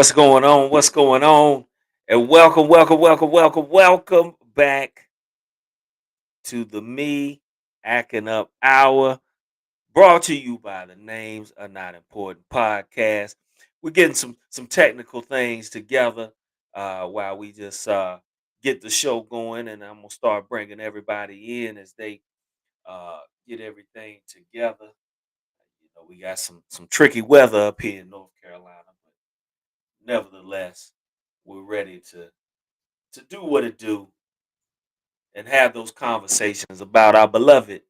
What's going on? What's going on? And welcome back to the Me Acting Up Hour, brought to you by the Names Are Not Important podcast. We're getting some technical things together while we just get the show going, and I'm gonna start bringing everybody in as they get everything together. We got some tricky weather up here in North Carolina, but nevertheless, we're ready to do what it do and have those conversations about our beloved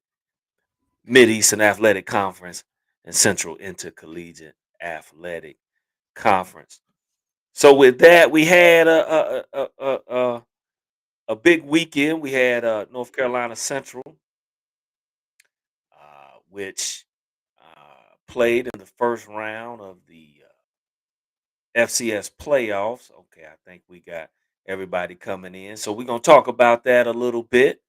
Mideastern Athletic Conference and Central Intercollegiate Athletic Conference. So with that, we had a big weekend. We had North Carolina Central, which played in the first round of the FCS playoffs. Okay, I think we got everybody coming in. So we're gonna talk about that a little bit,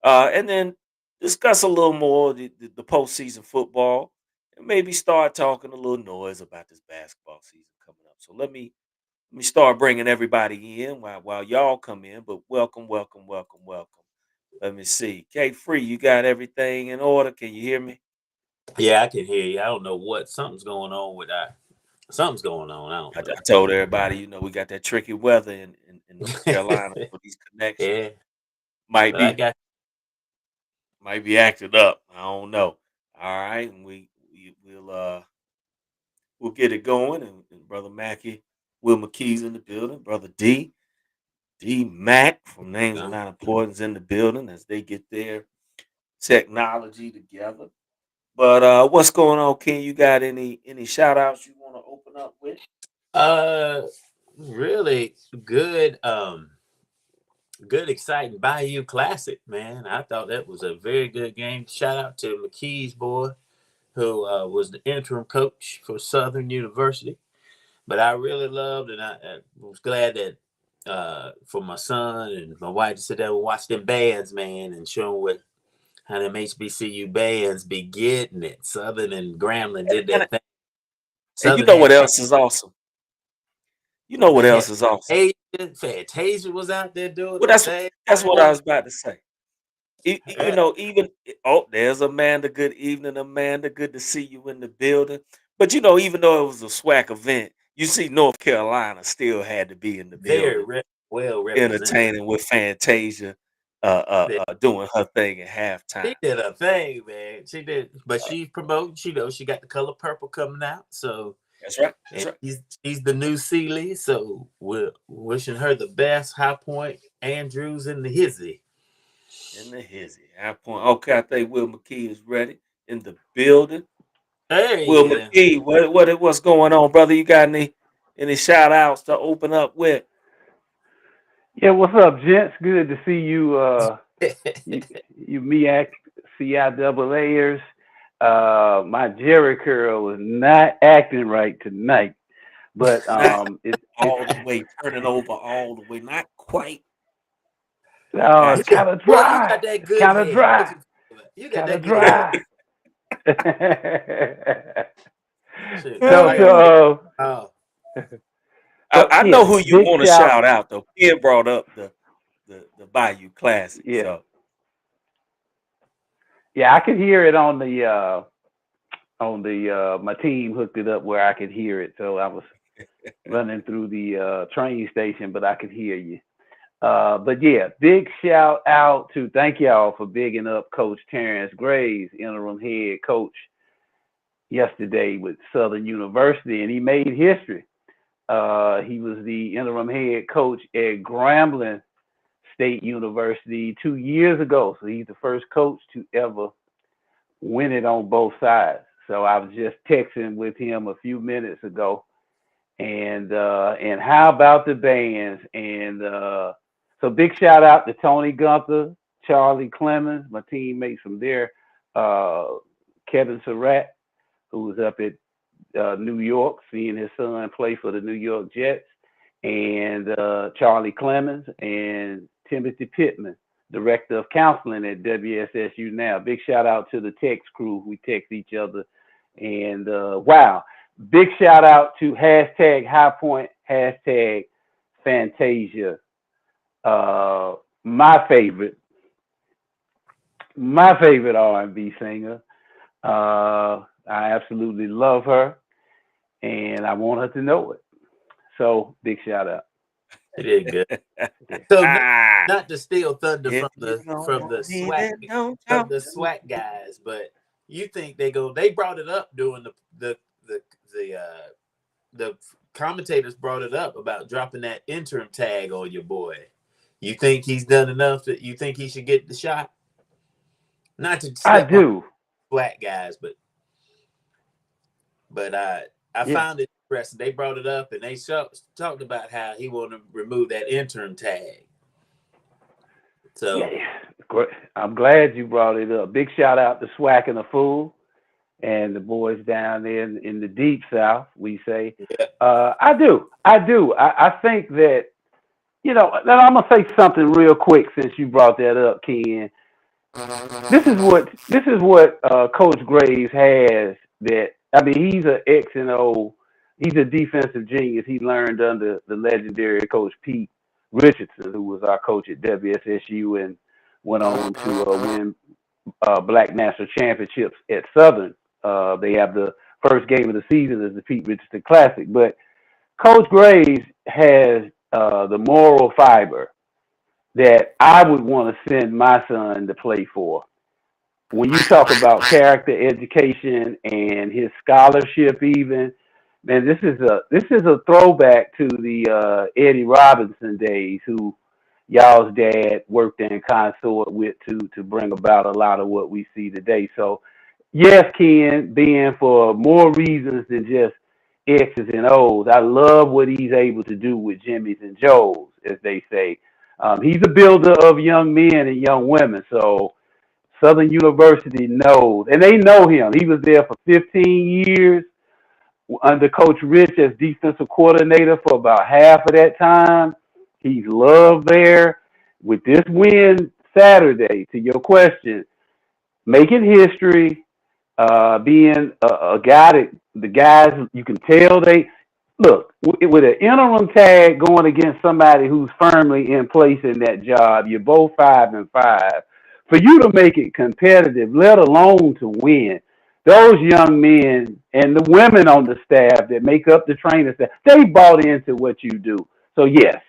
and then discuss a little more the postseason football, and maybe start talking a little noise about this basketball season coming up. So let me start bringing everybody in while y'all come in. But welcome. Let me see. K Free, you got everything in order? Can you hear me? Yeah, I can hear you. I don't know what something's going on with that. Something's going on. I don't I told everybody, we got that tricky weather in North Carolina, know. so these connections Yeah, might but I be got acting up. I don't know. All right, and we'll get it going. And brother Mackey, Will McKee's in the building. Brother D Mac from Names of uh, Not Importance in the building as they get their technology together. But what's going on, Ken? You got any shout outs you want to open up with? uh really good good exciting Bayou Classic, man. I thought that was a very good game. Shout out to McKee's boy who was the interim coach for Southern University. But I really loved and I was glad that for my son and my wife to sit there and watch them bands, man, and show them what how them HBCU bands be getting it. Southern and Grambling did And their thing. and you Southern know had what else is awesome? You know what they had else is awesome? Fantasia was out there doing Well, the thing. that's what I was about to say. Yeah, Even there's Amanda. Good evening, Amanda. Good to see you in the building. But even though it was a SWAC event, you see North Carolina still had to be in the very building, well represented. entertaining with Fantasia, They- doing her thing at halftime. She did a thing, man. She did, but she's promoting. She got the color purple coming out. So, That's right. That's and right. she's the new Sealy. So we're wishing her the best. High Point Andrews in the hizzy. In the hizzy. High point. Okay, I think Will McKee is ready in the building. Will Hey, McKee, what's going on, brother? You got any shout outs to open up with? Yeah, what's up, gents? Good to see you. You, you MEAC CIAAers. My Jerry curl is not acting right tonight, but Not it's all the way, turning over all the way, not quite. I it's got you. kind of Boy, you dry. got that It's good kind of hair. What dry. you It's got kind that of good hair. dry. Shit, sound so like a so oh, I know yeah, who you big want to shout. shout out though. Ken brought up the Bayou Classic, Yeah, so yeah, I could hear it on the my team hooked it up where I could hear it. So I was running through the train station, but I could hear you. But yeah, big shout out to thank y'all for bigging up Coach Terrence Graves, interim head coach yesterday with Southern University, and he made history. He was the interim head coach at Grambling State University 2 years ago, so he's the first coach to ever win it on both sides. So I was just texting with him a few minutes ago, and how about the bands? And so big shout out to Tony Gunther, Charlie Clemens, my teammates from there, uh, Kevin Surratt, who was up at New York, seeing his son play for the New York Jets, and Charlie Clemens and Timothy Pittman, director of counseling at WSSU now. Big shout out to the text crew. We text each other, and wow, big shout out to hashtag High Point Hashtag Fantasia. Uh, my favorite, my favorite R&B singer. I absolutely love her, and I want her to know it. So big shout out. They did good. Yeah. So not to steal thunder If from you the don't from the want me, SWAT then don't from talk the to me. SWAT guys, but you think they brought it up during the the uh the commentators brought it up about dropping that interim tag on your boy. You think he's done enough that you think he should get the shot? Not to I step on do. SWAT guys, but I Yeah. found it interesting. They brought it up and they talked about how he wanted to remove that interim tag. Yeah. So Great. I'm glad you brought it up. Big shout out to Swack and the Fool and the boys down there in the deep south, we say. yeah, I do. I do. I think that, now I'm gonna say something real quick since you brought that up, Ken. This is what Coach Graves has. That I mean, he's an X and O. He's a defensive genius. He learned under the legendary Coach Pete Richardson, who was our coach at WSSU and went on to win Black National Championships at Southern. They have the first game of the season as the Pete Richardson Classic. But Coach Graves has the moral fiber that I would want to send my son to play for. When you talk about character education and his scholarship, even man, this is a throwback to the Eddie Robinson days, who y'all's dad worked in consort with to bring about a lot of what we see today. So yes, Ken, being for more reasons than just X's and O's. I love what he's able to do with Jimmy's and Joe's, as they say. He's a builder of young men and young women. So Southern University knows, and they know him. He was there for 15 years under Coach Rich as defensive coordinator for about half of that time. He's loved there. With this win Saturday, to your question, making history, being a guy that the guys you can tell they look with an interim tag going against somebody who's firmly in place in that job. You're both 5-5. For you to make it competitive, let alone to win, those young men and the women on the staff that make up the training staff, they bought into what you do. So yes,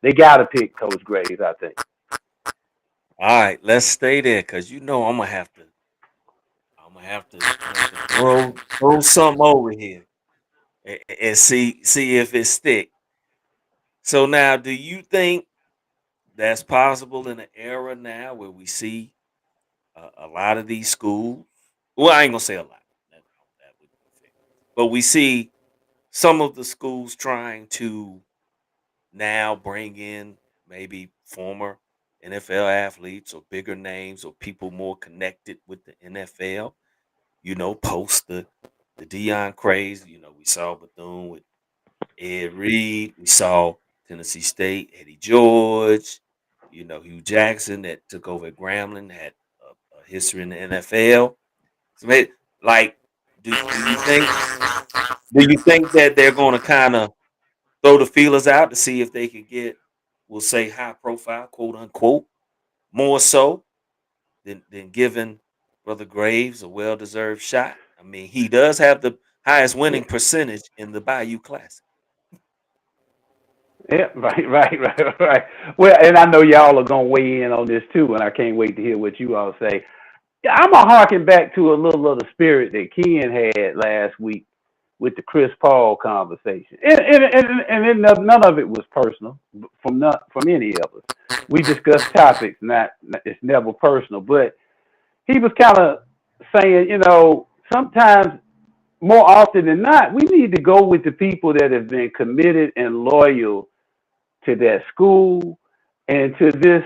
they got to pick Coach Graves, I think. All right, let's stay there because I'm gonna have to throw something over here and see if it stick. So now, do you think that's possible in an era now where we see a lot of these schools? Well, I ain't gonna say a lot. That would be fair. But we see some of the schools trying to now bring in maybe former NFL athletes or bigger names or people more connected with the NFL. Post the Dion craze. We saw Bethune with Ed Reed. We saw Tennessee State, Eddie George. Hugh Jackson that took over at Grambling had a history in the NFL. So, like, do you think that they're going to kind of throw the feelers out to see if they could get, we'll say, high profile, quote unquote, more so than giving Brother Graves a well deserved shot? I mean, he does have the highest Yeah, winning percentage in the Bayou Classic. yeah, right. Well, and I know y'all are gonna weigh in on this too, and I can't wait to hear what you all say. Yeah, I'm gonna harken back to a little of the spirit that Ken had last week with the Chris Paul conversation, and none of it was personal from any of us. We discussed topics, not it's never personal, but he was kind of saying, sometimes more often than not, we need to go with the people that have been committed and loyal to that school and to this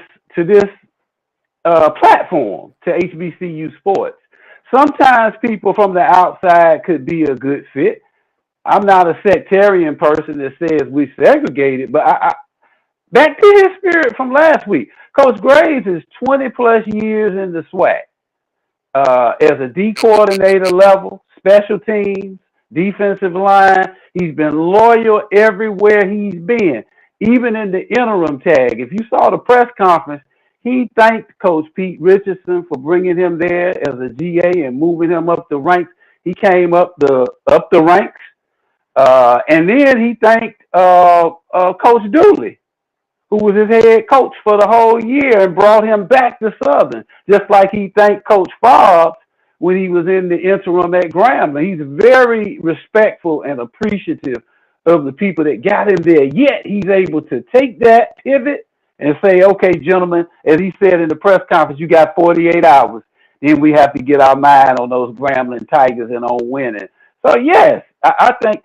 platform, to HBCU sports. Sometimes people from the outside could be a good fit. I'm not a sectarian person that says we segregated, but back to his spirit from last week. Coach Graves is 20 plus years in the SWAC as a D coordinator level, special teams, defensive line. He's been loyal everywhere he's been, even in the interim tag. If you saw the press conference, he thanked Coach Pete Richardson for bringing him there as a GA and moving him up the ranks. He came up the ranks, and then he thanked Coach Dooley, who was his head coach for the whole year and brought him back to Southern, just like he thanked Coach Fobbs when he was in the interim at Grambling. He's very respectful and appreciative of the people that got him there. Yet he's able to take that pivot and say, okay, gentlemen, as he said in the press conference, you got 48 hours. Then we have to get our mind on those Grambling Tigers and on winning. So, yes, I think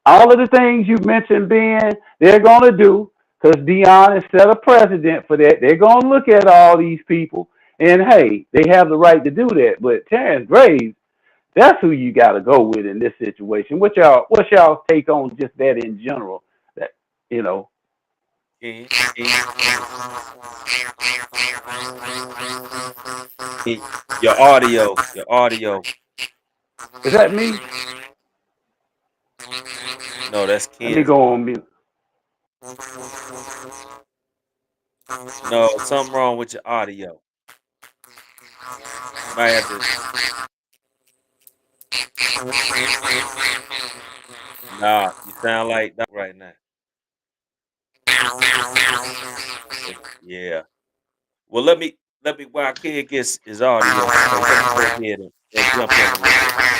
all of the things you mentioned, Ben, they're going to do because Dion has set a precedent for that. They're going to look at all these people, and hey, they have the right to do that. But Terrence Graves, that's who you got to go with in this situation. What's y'all take on just that in general? That you know, Ken, your audio. is that me? No, that's Let me Ken's go audio. on mute. No, something wrong with your audio. You might have to. Nah, you sound like Doc right now. Yeah. Well, let me while Ken gets his audio straight. Let me go ahead and jump in a little bit.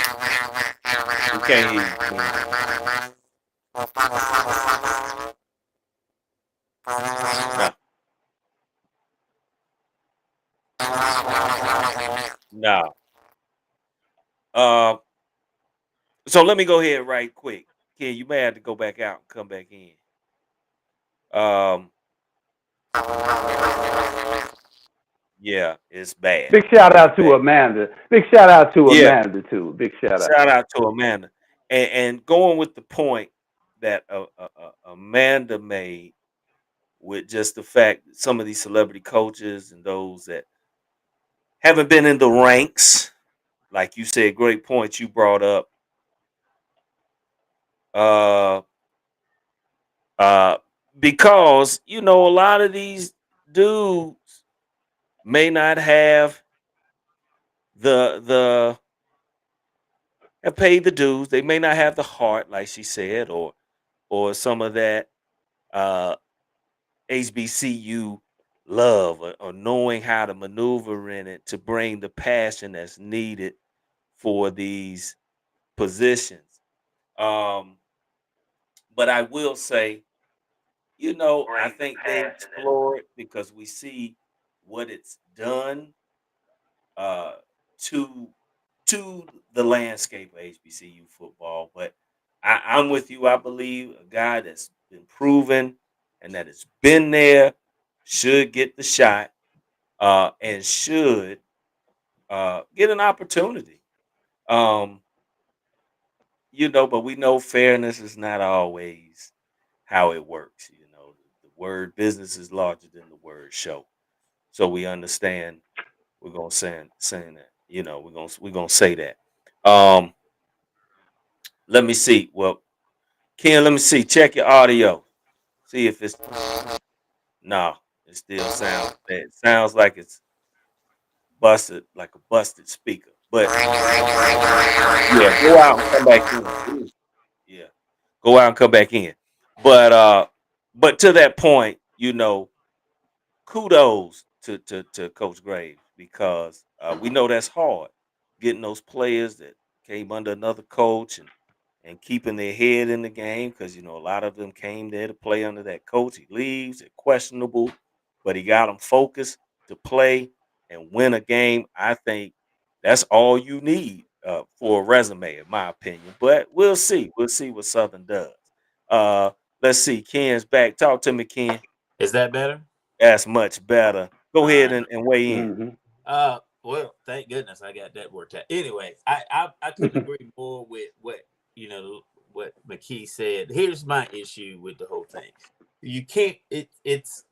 We can't hear you, Ken. No, no. Uh, so let me go ahead right quick. Ken, you may have to go back out and come back in. Um, yeah, it's bad. Big shout It's out to bad. Amanda. Big shout out to Yeah, Amanda too. Big shout out. shout out to Amanda. And going with the point that Amanda made with just the fact that some of these celebrity coaches and those that haven't been in the ranks, like you said, great points you brought up. Uh, uh, because a lot of these dudes may not the have paid the dues. They may not have the heart, like she said, or some of that uh HBCU love or knowing how to maneuver in it to bring the passion that's needed for these positions. Um, but I will say, I think they explore it because we see what it's done uh, to the landscape of HBCU football. But I'm with you. I believe a guy that's been proven and that has been there should get the shot and should get an opportunity. Um, but we know fairness is not always how it works. The word business is larger than the word show. So we understand we're gonna saying that. We're gonna say that. Um, let me see. Well, Ken, let me see. Check your audio. See if it's no. It still sounds bad. It sounds like it's busted, like a busted speaker. But yeah, go out and come back in. Ooh, yeah, go out and come back in. But to that point, kudos to Coach Graves because we know that's hard getting those players that came under another coach and keeping their head in the game because a lot of them came there to play under that coach. He leaves, they're questionable, but he got them focused to play and win a game. I think that's all you need for a resume, in my opinion. But we'll see. We'll see what Southern does. Uh, let's see. Ken's back. Talk to me, Ken. Is that better? That's much better. Go All ahead right. and weigh in. Mm-hmm. Well, thank goodness I got that worked out. Anyway, I couldn't agree more with what McKee said. Here's my issue with the whole thing. You can't. It's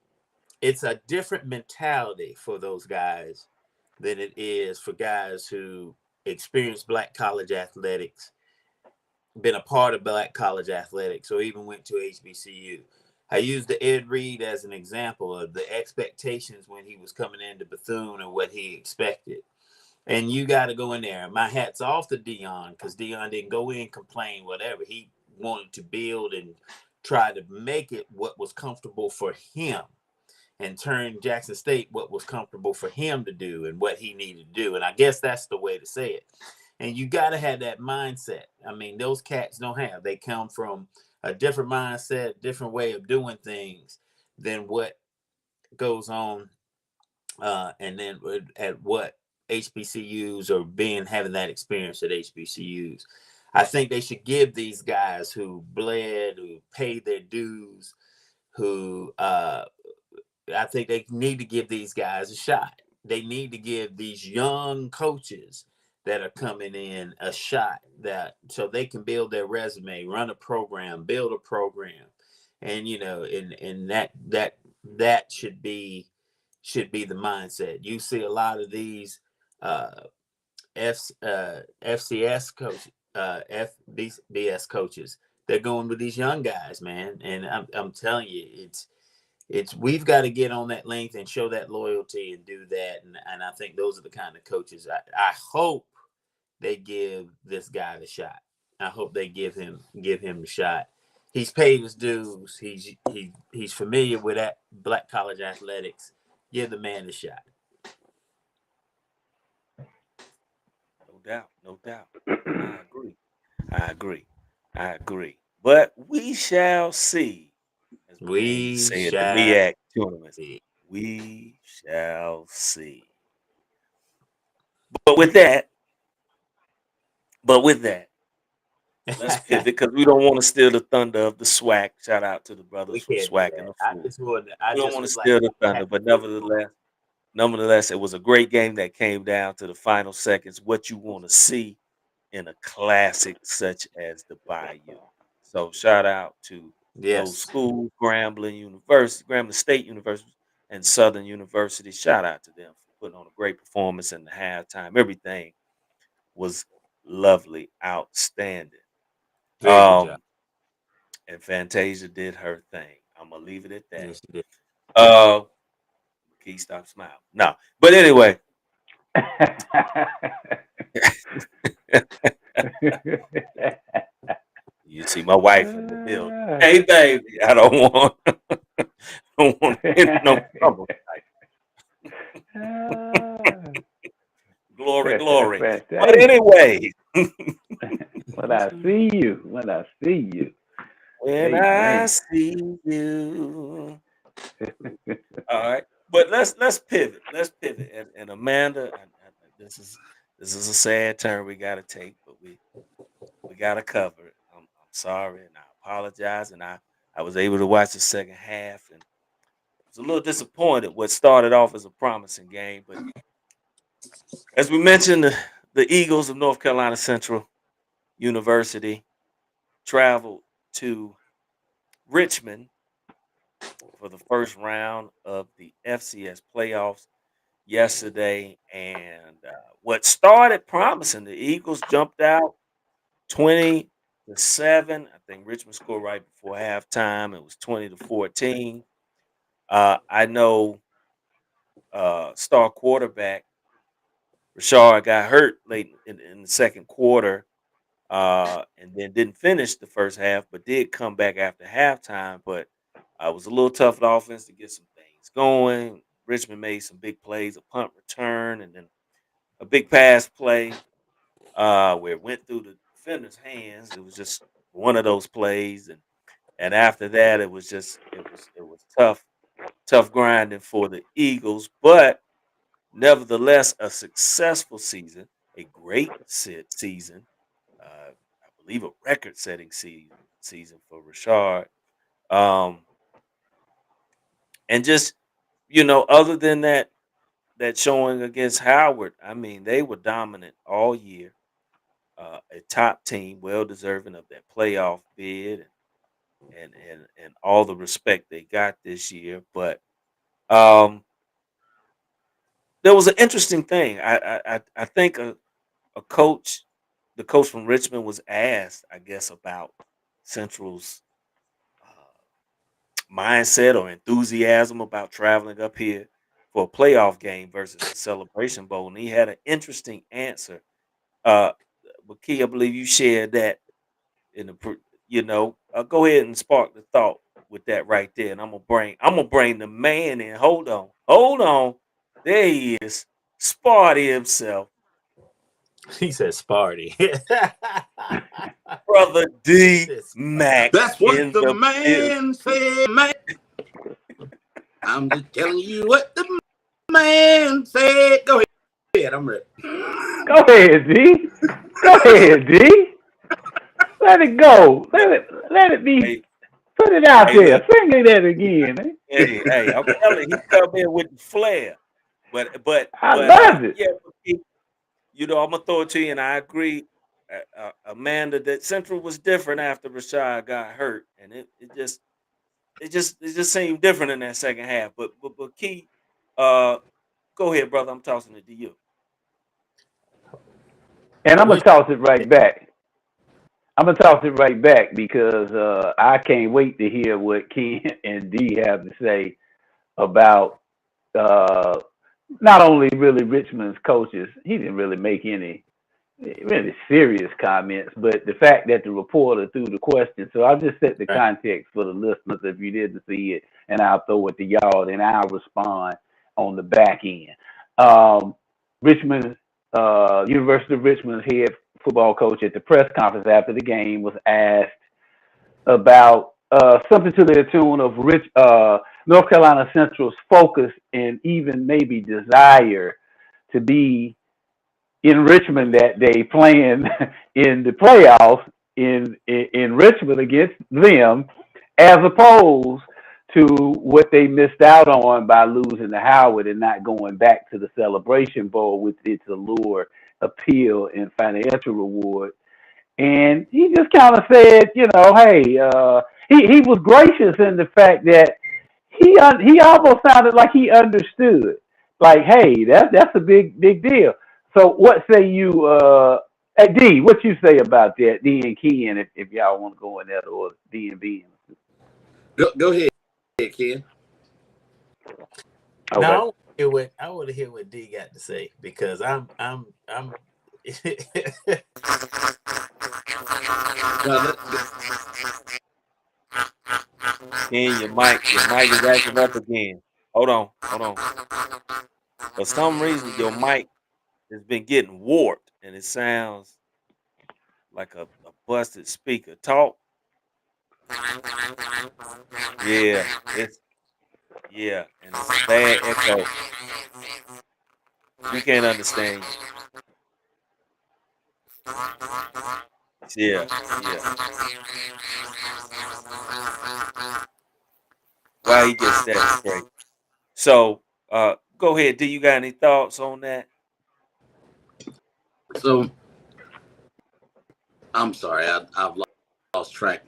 a different mentality for those guys than it is for guys who experience black college athletics been a part of Black college athletics or even went to HBCU. I used the Ed Reed as an example of the expectations when he was coming into Bethune and what he expected. And you got to go in there. My hat's off to Dion, because Dion didn't go in, complain, whatever. He wanted to build and try to make it what was comfortable for him, and turn Jackson State what was comfortable for him to do and what he needed to do. And I guess that's the way to say it. And you got to have that mindset. I mean, those cats don't have. They come from a different mindset, different way of doing things than what goes on, and then at what HBCUs, or being having that experience at HBCUs. I think they should give these guys who bled, who paid their dues, who I think they need to give these guys a shot. They need to give these young coaches that are coming in a shot, that so they can build their resume, run a program, build a program. And and that should be the mindset. You see a lot of these uh FCS coaches, FBS coaches. They're going with these young guys, man. And I'm telling you, it's we've got to get on that length and show that loyalty and do that. And I think those are the kind of coaches I hope they give this guy the shot. I hope they give him the shot. He's paid his dues. He's familiar with that Black college athletics. Give the man a shot. No doubt, no doubt. I agree. I agree. I agree. But we shall see, as my man used to We say at the shall MEAC tournaments. see. We shall see. But with that, but with that, let's pivot because we don't want to steal the thunder of the SWAC. Shout out to the brothers We from can't do SWAC and that. the Fool. I We don't just want to was like, steal the I thunder, have to but give it. nevertheless, it was a great game that came down to the final seconds. What you want to see in a classic such as the Bayou. So shout out to those Yes, schools, Grambling University, Grambling State University, and Southern University. Shout out to them for putting on a great performance in the halftime. Everything was lovely, outstanding. very good job. Um, and Fantasia did her thing. I'm gonna leave it at that. Yes, you did. Uh, Key stop smiling. No, but anyway, you see my wife in the building. Hey, baby, I don't want, don't want to get no trouble. Glory, glory. But Fantasia. anyway, When I see you, when I see you. when I Amen. see you, all right. But let's pivot. Let's pivot. And Amanda, this is a sad turn we got to take, but we got to cover it. I'm sorry, and I apologize. And I was able to watch the second half, and was a little disappointed. What started off as a promising game, but as we mentioned, the Eagles of North Carolina Central University traveled to Richmond for the first round of the FCS playoffs yesterday. And what started promising, the Eagles jumped out 20-7. I think Richmond scored right before halftime. It was 20-14. I know star quarterback Rashard got hurt late in the second quarter, and then didn't finish the first half, but did come back after halftime. But it was a little tough for the offense to get some things going. Richmond made some big plays, a punt return, and then a big pass play where it went through the defender's hands. It was just one of those plays, and after that, it was tough grinding for the Eagles, but nevertheless, a successful season, a great season. I believe a record-setting season for Rashard. Um, and just other than that showing against Howard, I mean, they were dominant all year. A top team, well deserving of that playoff bid, and all the respect they got this year. But there was an interesting thing. I think a coach the coach from Richmond was asked, I guess, about Central's mindset or enthusiasm about traveling up here for a playoff game versus the Celebration Bowl, and he had an interesting answer. Uh, but Key, I believe you shared that in the, go ahead and spark the thought with that right there, and I'm gonna bring the man in. Hold on, there he is, Sparty himself, He said Sparty. brother D This- Mac That's what in the the building. man said, man. I'm just telling you what the man said. Go ahead, I'm ready. Go ahead, D. Go ahead, D. Let it go. Let it be. Hey, Put it out hey, there. look, Sing it that again. Eh? hey, I'm telling you, he come in with the flair. I love it. Yeah, I'm gonna throw it to you, and I agree, Amanda, that Central was different after Rashad got hurt, and it just seemed different in that second half. But Key, uh, go ahead, brother. I'm tossing it to you. And I I'm gonna wish. toss it right back. I'm gonna toss it right back because I can't wait to hear what Ken and D have to say about uh, not only really Richmond's coaches. He didn't really make any really serious comments, but the fact that the reporter threw the question. So I'll just set the Right. context for the listeners if you didn't see it, and I'll throw it to y'all, and I'll respond on the back end. Um, Richmond, University of Richmond's head football coach at the press conference after the game was asked about something to the tune of North Carolina Central's focus and even maybe desire to be in Richmond that day playing in the playoffs in Richmond against them, as opposed to what they missed out on by losing to Howard and not going back to the Celebration Bowl with its allure, appeal, and financial reward. And he just kind of said, hey, he was gracious in the fact that he almost sounded like he understood. Like, hey, that's a big deal. So what say you, hey, D? What you say about that, D and Ken, if y'all want to go in that order, D and B. Go ahead, Ken. Okay. Now I want to hear what D got to say because I'm. No, Ken, your mic is acting up again. Hold on. For some reason, your mic has been getting warped, and it sounds like a busted speaker. Talk. Yeah, and it's a bad echo. We can't understand you. Yeah. While he gets that straight. So, go ahead. Do you got any thoughts on that? so I'm sorry, I've lost track.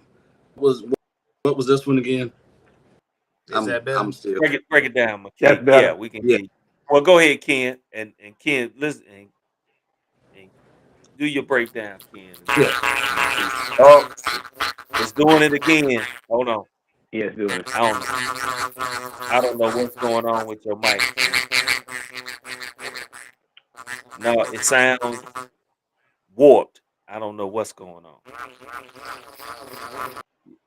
What was this one again? Is that better? I'm still. Break it down, That's McKee. Yeah, better. we can Yeah. hear you. Well, go ahead, Ken, and Ken, listen and do your breakdown, Ken. Yeah. Oh, it's doing it again. Hold on. Yes, doing it. I don't know. I don't know what's going on with your mic, Ken. No, it sounds warped. I don't know what's going on.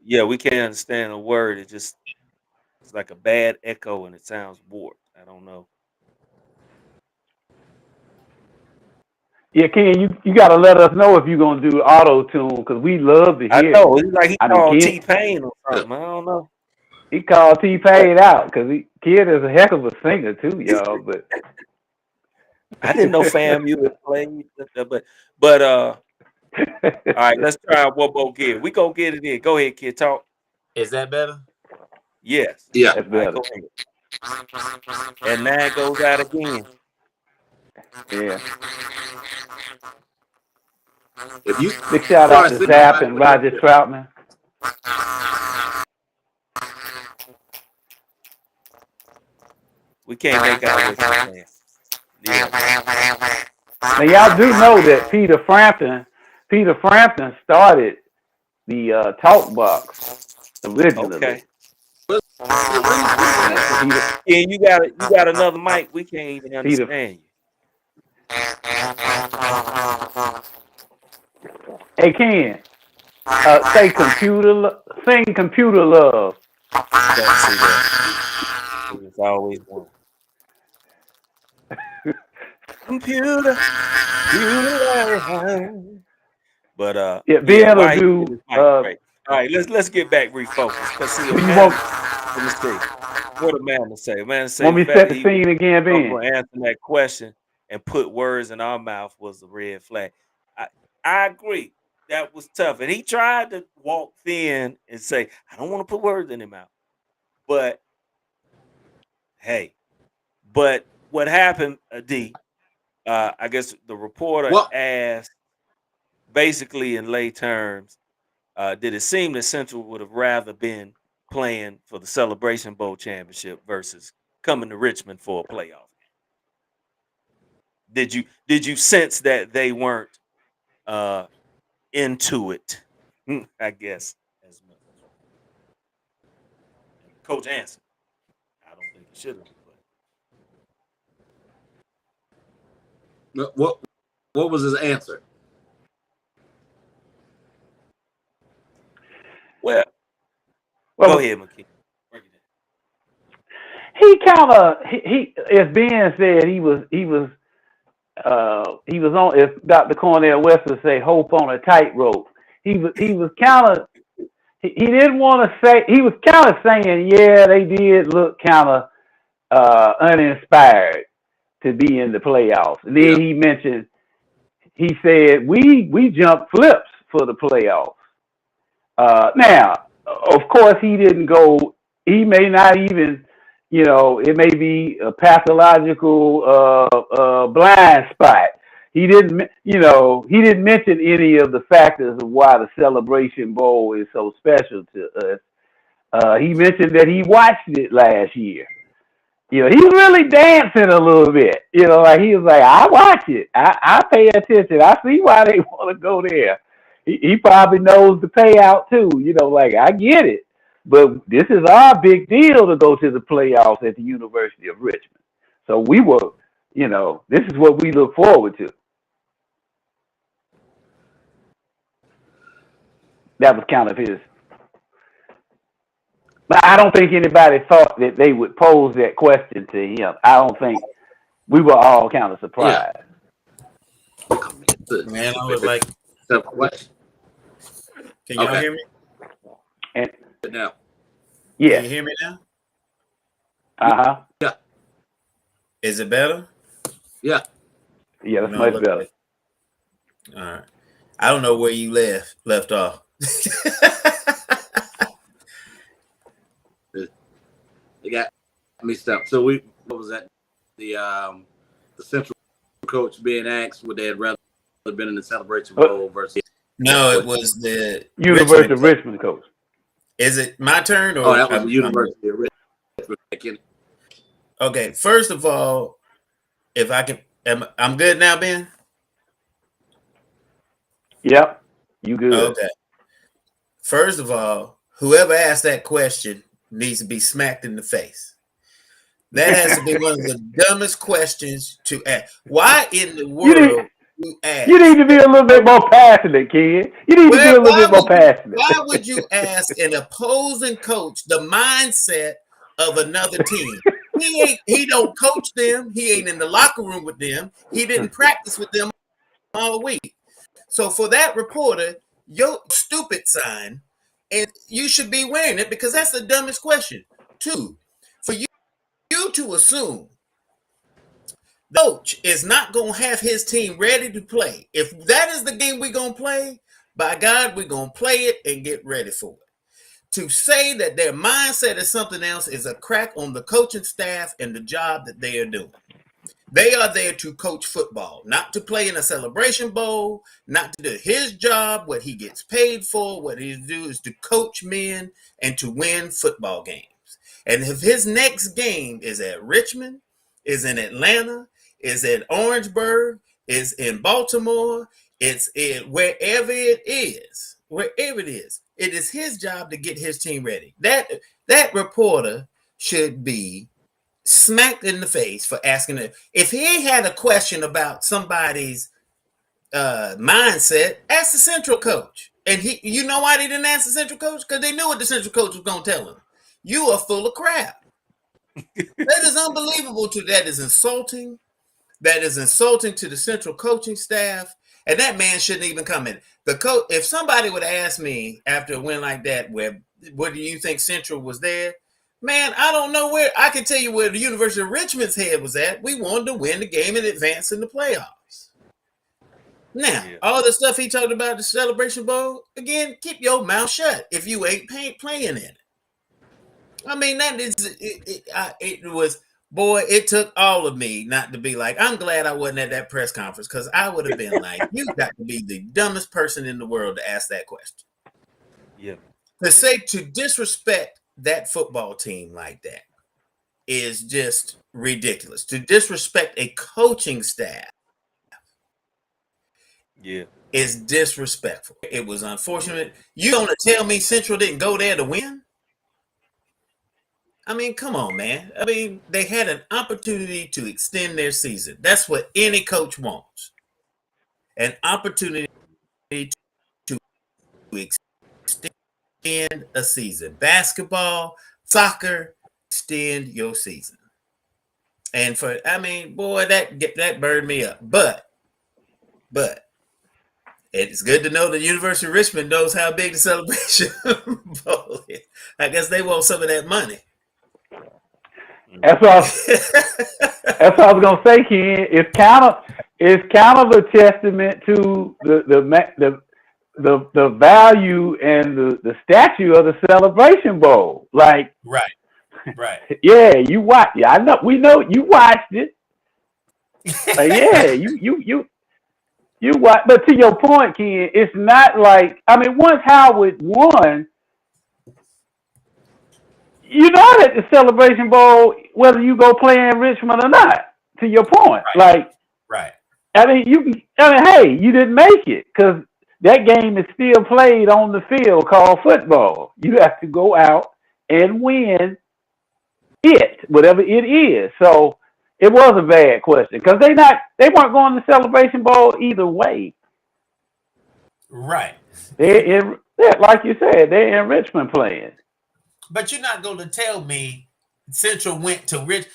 Yeah, we can't understand a word. It's like a bad echo and it sounds warped. I don't know. Yeah, Ken, you got to let us know if you're gonna do auto tune because we love to I hear it. know. It's like he I mean, called Ken, T Pain or Yeah. something. I don't know. he called T Pain out because Kid is a heck of a singer too, y'all. But I didn't know FAMU had played, but all right, let's try one more again. We gonna get it in. Go ahead, kid. Talk. Is that better? Yes. Yeah. that's All right, better. go ahead. And now it goes out again. Yeah. If you Big shout start out to sending Zap somebody and with that, Roger Troutman. We can't make out what you're saying. Yeah. Now y'all do know that Peter Frampton Peter Frampton started the talk box originally. Okay. Peter, Yeah, you got another mic. We can't even Peter, understand you. hey Ken, say sing computer love. See that? It's always one. Computer. But Yeah, yeah, Ben will why he do. get his mic straight. All right, let's get back refocused. Cause see, Do you want let me see. What a man to say. A man to say want the me to fact set that the he was scene again, Ben? comfortable answering that question and put words in our mouth was a red flag. I I agree. That was tough. And he tried to walk thin and say, I don't want to put words in his mouth. But hey, but what happened, D, I guess the reporter What? asked basically in lay terms, did it seem that Central would have rather been playing for the Celebration Bowl championship versus coming to Richmond for a playoff? Did you sense that they weren't uh, into it? I guess as much. And the coach answered, I don't think he should have. But What was his answer? well, go Well, ahead, McKee. Break it down. he kind of as Ben said, he was on. If Dr. Cornell West would say, "Hope on a tightrope." He was kind of he didn't want to say. He was kind of saying, "Yeah, they did look kind of uninspired to be in the playoffs." And Yeah. then he said, "We jumped flips for the playoffs." Now, of course, he didn't go. He may not even, it may be a pathological blind spot. He didn't mention any of the factors of why the Celebration Bowl is so special to us. He mentioned that he watched it last year. He's really dancing a little bit. Like he was like, I watch it. I pay attention. I see why they want to go there. He probably knows the payout too. Like I get it. But this is our big deal to go to the playoffs at the University of Richmond. So this is what we look forward to. That was kind of his. But I don't think anybody thought that they would pose that question to him. I don't think we were all kind of Yeah. surprised. Man, I was like, What? can y'all Okay. hear me? And Now. Can yeah, you hear me now? uh-huh. Yeah. Is it better? Yeah. Yeah, that's No, much look better. at- All right. I don't know where you left off. They got me stuck. So what was that? The Central coach being asked would they had rather been in the Celebration Bowl versus No, it was the University Richmond of coach. Richmond coach. Is it my turn or that was the University of Richmond. Okay, first of all, if I can, I'm good now, Ben? Yep, you good. Okay. First of all, whoever asked that question needs to be smacked in the face. That has to be one of the dumbest questions to ask. Why in the world you ask? You need to be a little bit more passionate, kid. You need to be a little bit more passionate. Why would you ask an opposing coach the mindset of another team? He don't coach them. He ain't in the locker room with them. He didn't practice with them all week. So for that reporter, your stupid sign, and you should be wearing it because that's the dumbest question. Two, for you to assume the coach is not going to have his team ready to play. If that is the game we're going to play, by God, we're going to play it and get ready for it. To say that their mindset is something else is a crack on the coaching staff and the job that they are doing. They are there to coach football, not to play in a Celebration Bowl, not to do his job, what he gets paid for. What he do is to coach men and to win football games. And if his next game is at Richmond, is in Atlanta, is at Orangeburg, is in Baltimore, Wherever it is, it is his job to get his team ready. That reporter should be smacked in the face for asking it. If he had a question about somebody's mindset, ask the central coach. And you know why they didn't ask the central coach? Because they knew what the central coach was going to tell him. You are full of crap. That is unbelievable. That is insulting. That is insulting to the central coaching staff. And that man shouldn't even come in. The coach, if somebody would ask me after a win like that, what do you think Central was there? Man, I don't know where. I can tell you where the University of Richmond's head was at. We wanted to win the game and advance in the playoffs. Now, all the stuff he talked about the Celebration Bowl, again, keep your mouth shut if you ain't playing in it. I mean, that is it was. Boy, it took all of me not to be like, I'm glad I wasn't at that press conference, because I would have been like, you got to be the dumbest person in the world to ask that question. Yeah. To disrespect that football team like that is just ridiculous. To disrespect a coaching staff is disrespectful. It was unfortunate. You going to tell me Central didn't go there to win? I mean, come on, man. I mean, they had an opportunity to extend their season. That's what any coach wants. An opportunity to extend a season. Basketball, soccer, extend your season. And boy, that burned me up. But it's good to know the University of Richmond knows how big the Celebration Bowl is. I guess they want some of that money. That's what I was gonna say, Ken. It's kind of a testament to the value and the statue of the Celebration Bowl. Like, right. Yeah, you watch. Yeah, I know. We know you watched it. Yeah, you watch. But to your point, Ken, it's not like, I mean, once Howard won, you know that the Celebration Bowl, whether you go play in Richmond or not. To your point, right. I mean, hey, you didn't make it because that game is still played on the field called football. You have to go out and win it, whatever it is. So it was a bad question because they weren't going to Celebration Bowl either way. Right. Like you said, they're in Richmond playing. But you're not going to tell me Central went to Rich.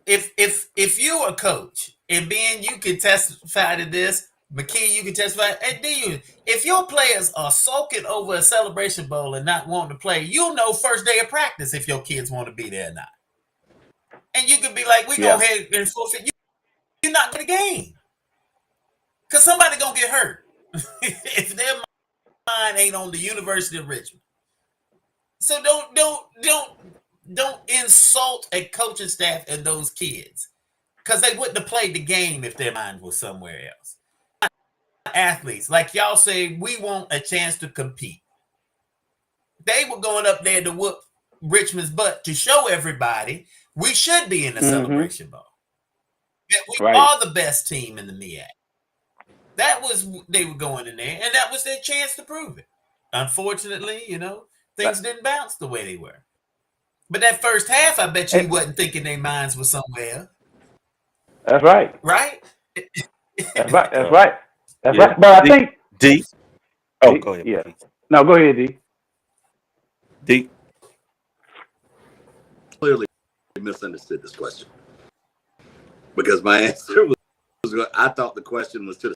If you're a coach, and Ben, you can testify to this. McKee, you can testify. And if your players are sulking over a Celebration Bowl and not wanting to play, you'll know first day of practice if your kids want to be there or not. And you can be like, we go ahead and forfeit. You're not going to game because somebody gonna get hurt if their mind ain't on the University of Richmond. So don't insult a coaching staff and those kids because they wouldn't have played the game if their mind was somewhere else. Athletes, like y'all say, we want a chance to compete. They were going up there to whoop Richmond's butt to show everybody we should be in the Celebration Bowl. That we are the best team in the MEAC. That was, they were going in there, and that was their chance to prove it. Unfortunately, things didn't bounce the way they were. But that first half, I bet you wasn't thinking their minds were somewhere. That's right. Right? That's right. That's right. That's right. But I think D. Oh, go ahead. Yeah. No, go ahead, D. D. Clearly misunderstood this question because my answer was I thought the question was to the.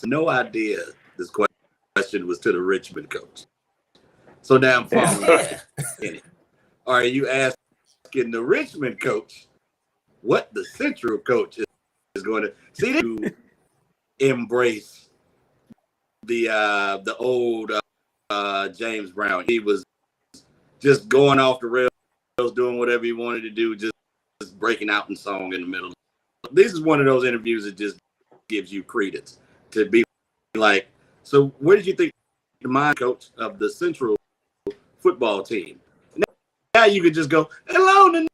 No idea this question was to the Richmond coach. So now I'm following in it. Are you asking the Richmond coach what the Central coach is going to see? To embrace the old James Brown. He was just going off the rails, doing whatever he wanted to do, just breaking out in song in the middle. This is one of those interviews that just gives you credence to be like, so where did you think the mind coach of the Central football team? Now you could just go, hello,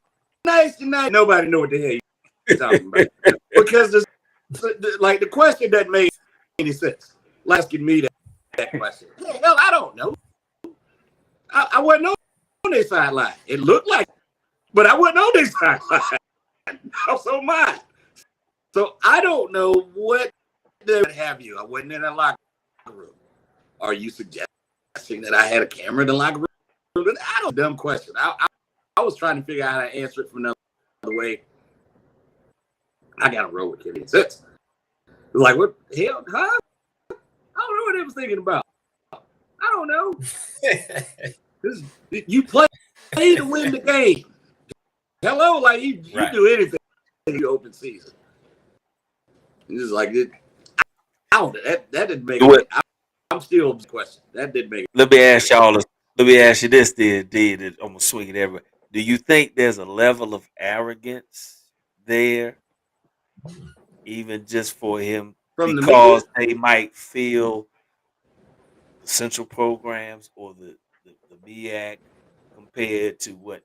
nice tonight. Nobody know what the hell you're talking about. Because the question doesn't make any sense. like asking me that question. Hell, I don't know. I wasn't on their sideline. It looked like, but I wasn't on their sideline. So mine. So I don't know what they would have you. I wasn't in a locker room. Are you suggesting that I had a camera in the locker room? I don't. Dumb question. I was trying to figure out how to answer it from another way. I got to roll with Kenny. It's like, what the hell? Huh? I don't know what they was thinking about. I don't know. You play to win the game. Hello, like you do anything in the open season. It's just like it. I don't. That didn't make it. I'm still question. That didn't make it. Let me ask y'all. Let me ask you this. Did I'm gonna swing it everywhere. Do you think there's a level of arrogance there, even just for him, From because they might feel the central programs or the MEAC compared to what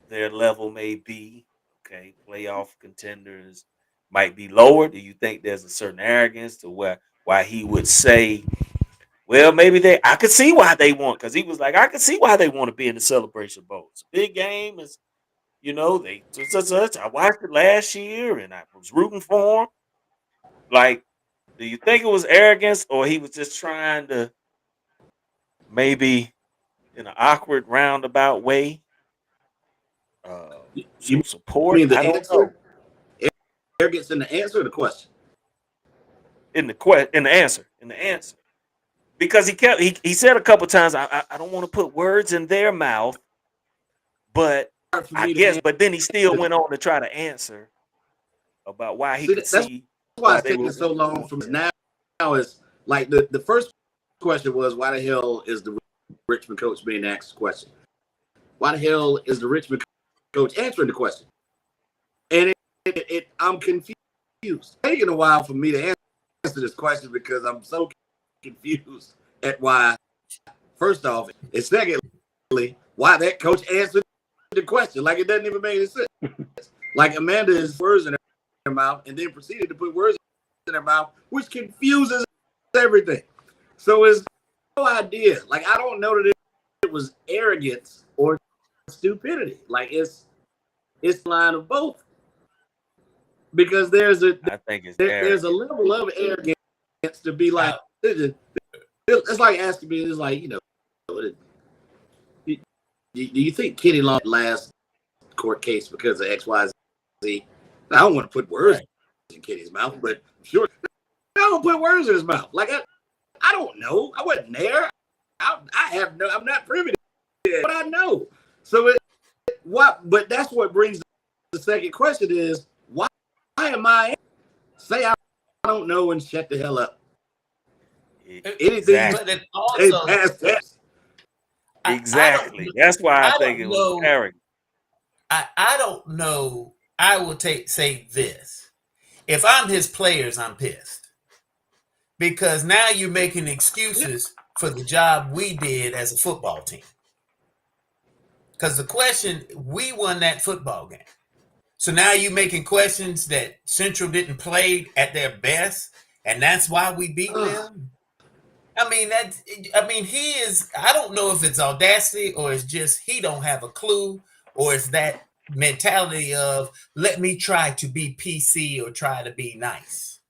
their level may be? Okay, playoff contenders might be lower. Do you think there's a certain arrogance to why he would say, well, maybe I could see why they want, because he was like, I could see why they want to be in the Celebration Bowl. It's a big game. It's, they I watched it last year and I was rooting for him. Like, do you think it was arrogance, or he was just trying to maybe in an awkward roundabout way show support? I don't know. Arrogance in the answer or the question? In the answer. Because he said a couple times, I don't want to put words in their mouth, but I guess, but then he still went on to try to answer about why he could see why it's taking so long from now. Is like the first question was, why the hell is the Richmond coach being asked the question? Why the hell is the Richmond coach answering the question? And I'm confused. It's taking a while for me to answer this question because I'm so confused at why, first off, and secondly, why that coach answered the question. Like, it doesn't even make any sense. Like, Amanda is words in her mouth and then proceeded to put words in her mouth, which confuses everything. So it's no idea. Like, I don't know that it was arrogance or stupidity. Like, it's a line of both. Because there's a level of arrogance to be like, it's like asking me, it's like, do you think Kenny lost last court case because of X, Y, Z? I don't want to put words in Kenny's mouth, but sure, I don't put words in his mouth. Like, I don't know. I wasn't there. I'm not privy to it, but I know. So but that's what brings the second question is, why am I say I don't know and shut the hell up? Anything but it also past that. Exactly. That's why I think it was arrogant. I don't know. I will say this. If I'm his players, I'm pissed. Because now you're making excuses for the job we did as a football team. Because the question, we won that football game. So now you're making questions that Central didn't play at their best, and that's why we beat them. I mean, he is, I don't know if it's audacity or it's just he don't have a clue, or it's that mentality of let me try to be PC or try to be nice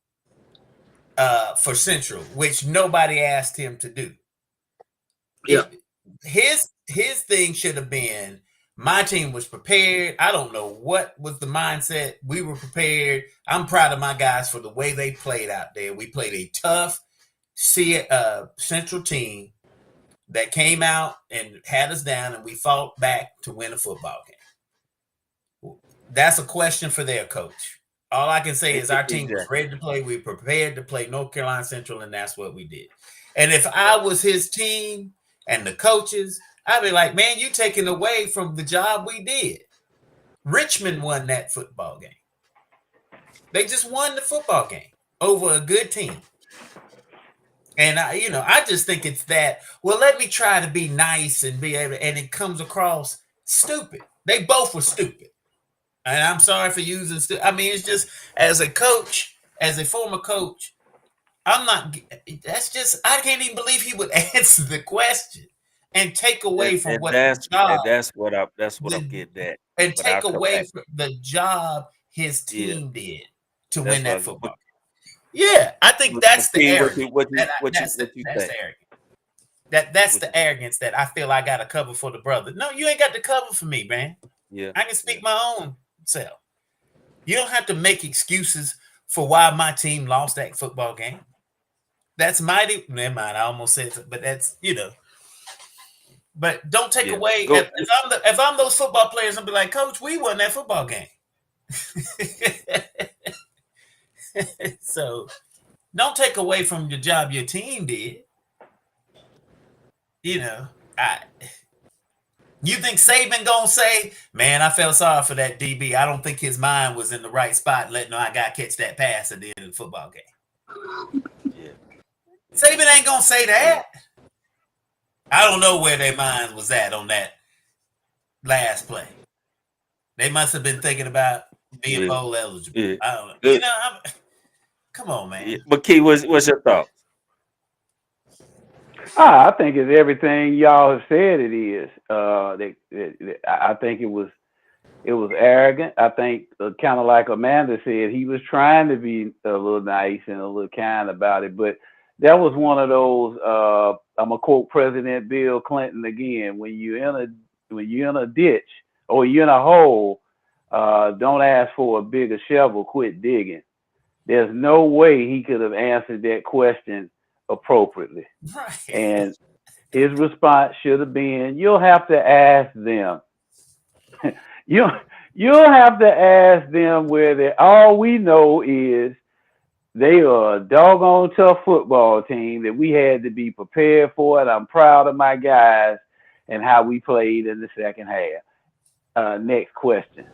for Central, which nobody asked him to do. Yeah. His thing should have been, my team was prepared. I don't know what was the mindset. We were prepared. I'm proud of my guys for the way they played out there. We played a tough Central team that came out and had us down, and we fought back to win a football game. That's a question for their coach. All I can say is our team was ready to play. We were prepared to play North Carolina Central, and that's what we did. And if I was his team and the coaches, I'd be like, man, you taking away from the job we did. Richmond won that football game. They just won the football game over a good team. And I just think it's that, well, let me try to be nice and be able, and it comes across stupid. They both were stupid. And I'm sorry for using I mean, it's just, as a coach, as a former coach, I'm not. That's just. I can't even believe he would answer the question and take away from And what the job that's what I'm the getting at. and But I'll take come away back. from the job his Yeah, team did to win that's what I that go. football. Yeah, I think that's the McKee, arrogance. what you That's the think? arrogance. That's What you the think? arrogance that I feel I got to cover for the brother. No, you ain't got to cover for me, man. Yeah, I can yeah, speak my own self. You don't have to make excuses for why my team lost that football game. That's mighty. Never mind. I almost said it, but that's But don't take yeah. away Go. if I'm those football players, I'll be like, Coach, we won that football game. So don't take away from the job your team did. You know, I you think Saban gonna say, man, I felt sorry for that DB. I don't think his mind was in the right spot, letting I got to catch that pass at the end of the football game. Yeah, yeah, Saban ain't gonna say yeah, that. I don't know where their minds was at on that last play. They must have been thinking about being yeah, bowl eligible. yeah. I don't know. Good. Come on, Yeah. man. McKee, what's your thoughts? I think it's everything y'all have said. It is. I think it was arrogant. I think kind of like Amanda said, he was trying to be a little nice and a little kind about it, but that was one of those. I'm gonna quote President Bill Clinton again: when you're in a ditch or you're in a hole, don't ask for a bigger shovel. Quit digging. There's no way he could have answered that question appropriately, Right. and his response should have been, "You'll have to ask them." you you'll have to ask them where they. All we know is they are a doggone tough football team that we had to be prepared for, and I'm proud of my guys and how we played in the second half. Next question.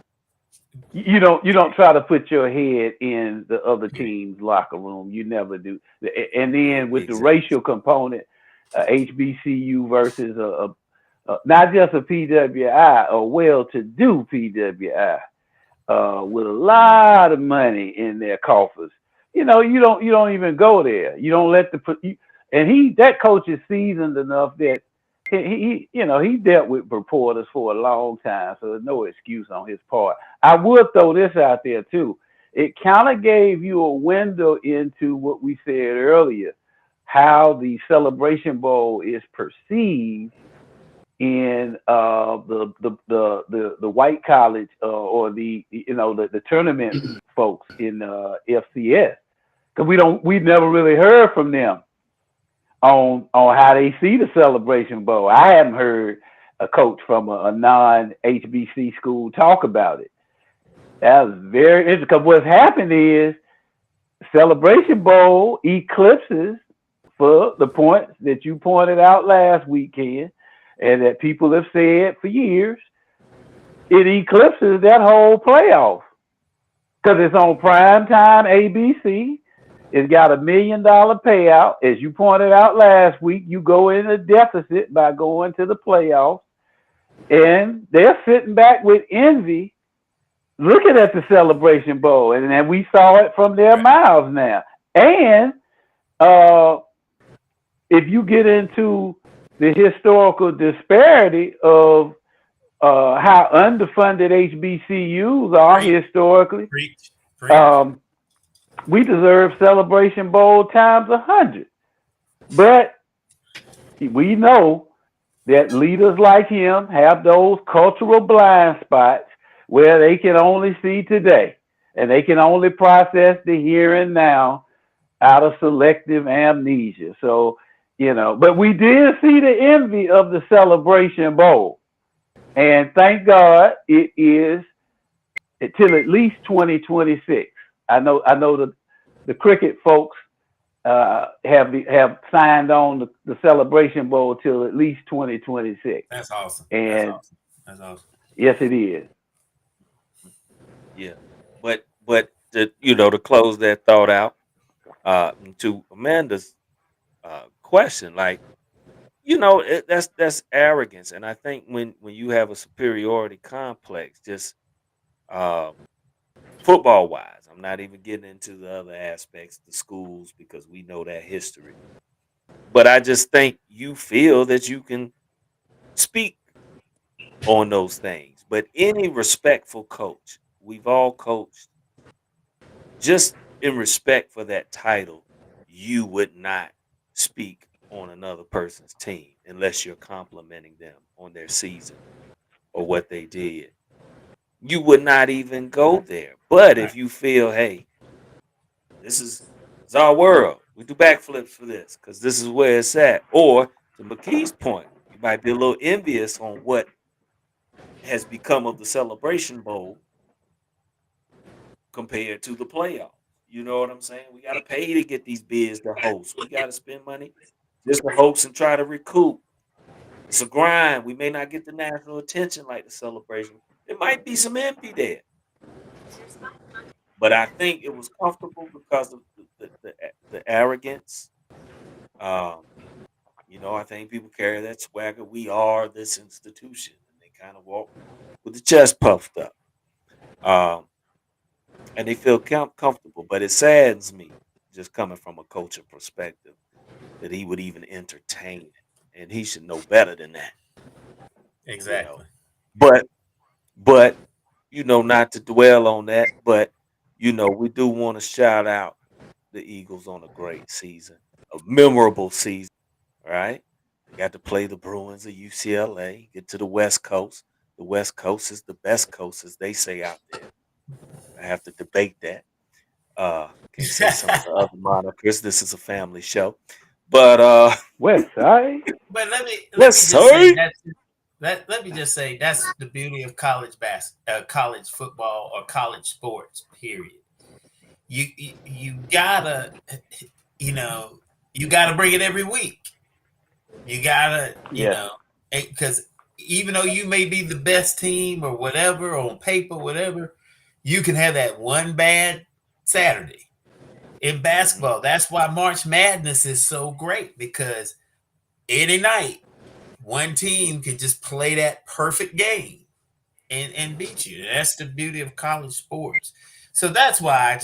You don't try to put your head in the other team's locker room. You never do. And then with the Exactly. racial component, HBCU versus not just a PWI, a well-to-do PWI with a Mm, lot of money in their coffers. You don't even go there. You don't let that coach is seasoned enough that he dealt with reporters for a long time, so there's no excuse on his part. I would throw this out there too. It kind of gave you a window into what we said earlier, how the Celebration Bowl is perceived in the white college or the tournament folks in FCS, because we've never really heard from them on how they see the Celebration Bowl. I haven't heard a coach from a non HBC school talk about it. That was very interesting, because what's happened is Celebration Bowl eclipses, for the points that you pointed out last weekend and that people have said for years, it eclipses that whole playoff because it's on prime time ABC. It's got $1 million payout. As you pointed out last week, you go in a deficit by going to the playoffs, and they're sitting back with envy looking at the Celebration Bowl, and then we saw it from their Right. mouths now. And uh, if you get into the historical disparity of how underfunded HBCUs are Preach, historically, preach, preach. um, we deserve Celebration Bowl times 100. But we know that leaders like him have those cultural blind spots where they can only see today and they can only process the here and now out of selective amnesia. So, but we did see the envy of the Celebration Bowl. And thank God it is until at least 2026. I know the cricket folks have signed on the Celebration Bowl till at least 2026. That's awesome. That's And awesome. That's awesome. yes, it is. yeah. But to close that thought out, to Amanda's question, like that's arrogance, and I think when you have a superiority complex, just uh, football wise. I'm not even getting into the other aspects, the schools, because we know that history. But I just think you feel that you can speak on those things. But any respectful coach, we've all coached, just in respect for that title, you would not speak on another person's team unless you're complimenting them on their season or what they did. You would not even go there. But Right. if you feel, hey, this is it's our world. We do backflips for this because this is where it's at. Or to McKee's point, you might be a little envious on what has become of the Celebration Bowl compared to the playoffs. You know what I'm saying? We got to pay to get these bids to host. We got to spend money just to host and try to recoup. It's a grind. We may not get the national attention like the Celebration. There might be some envy there, but I think it was comfortable because of the arrogance. Um, I think people carry that swagger. We are this institution, and they kind of walk with the chest puffed up, um, and they feel comfortable. But it saddens me, just coming from a culture perspective, that he would even entertain it, and he should know better than that. You know, Exactly. but but not to dwell on that, but we do want to shout out the Eagles on a great season, a memorable season. Right? They got to play the Bruins of UCLA, get to the West Coast. The West Coast is the best coast, as they say out there. I have to debate that. Can't say some of the other monikers. This is a family show. But West Side. But let me West just say Side. let me just say that's the beauty of college football or college sports. Period. You gotta you know you gotta bring it every week. You gotta Yeah. because even though you may be the best team or whatever on paper, whatever, you can have that one bad Saturday in Mhm. basketball. That's why March Madness is so great because any night one team can just play that perfect game and beat you. That's the beauty of college sports. So that's why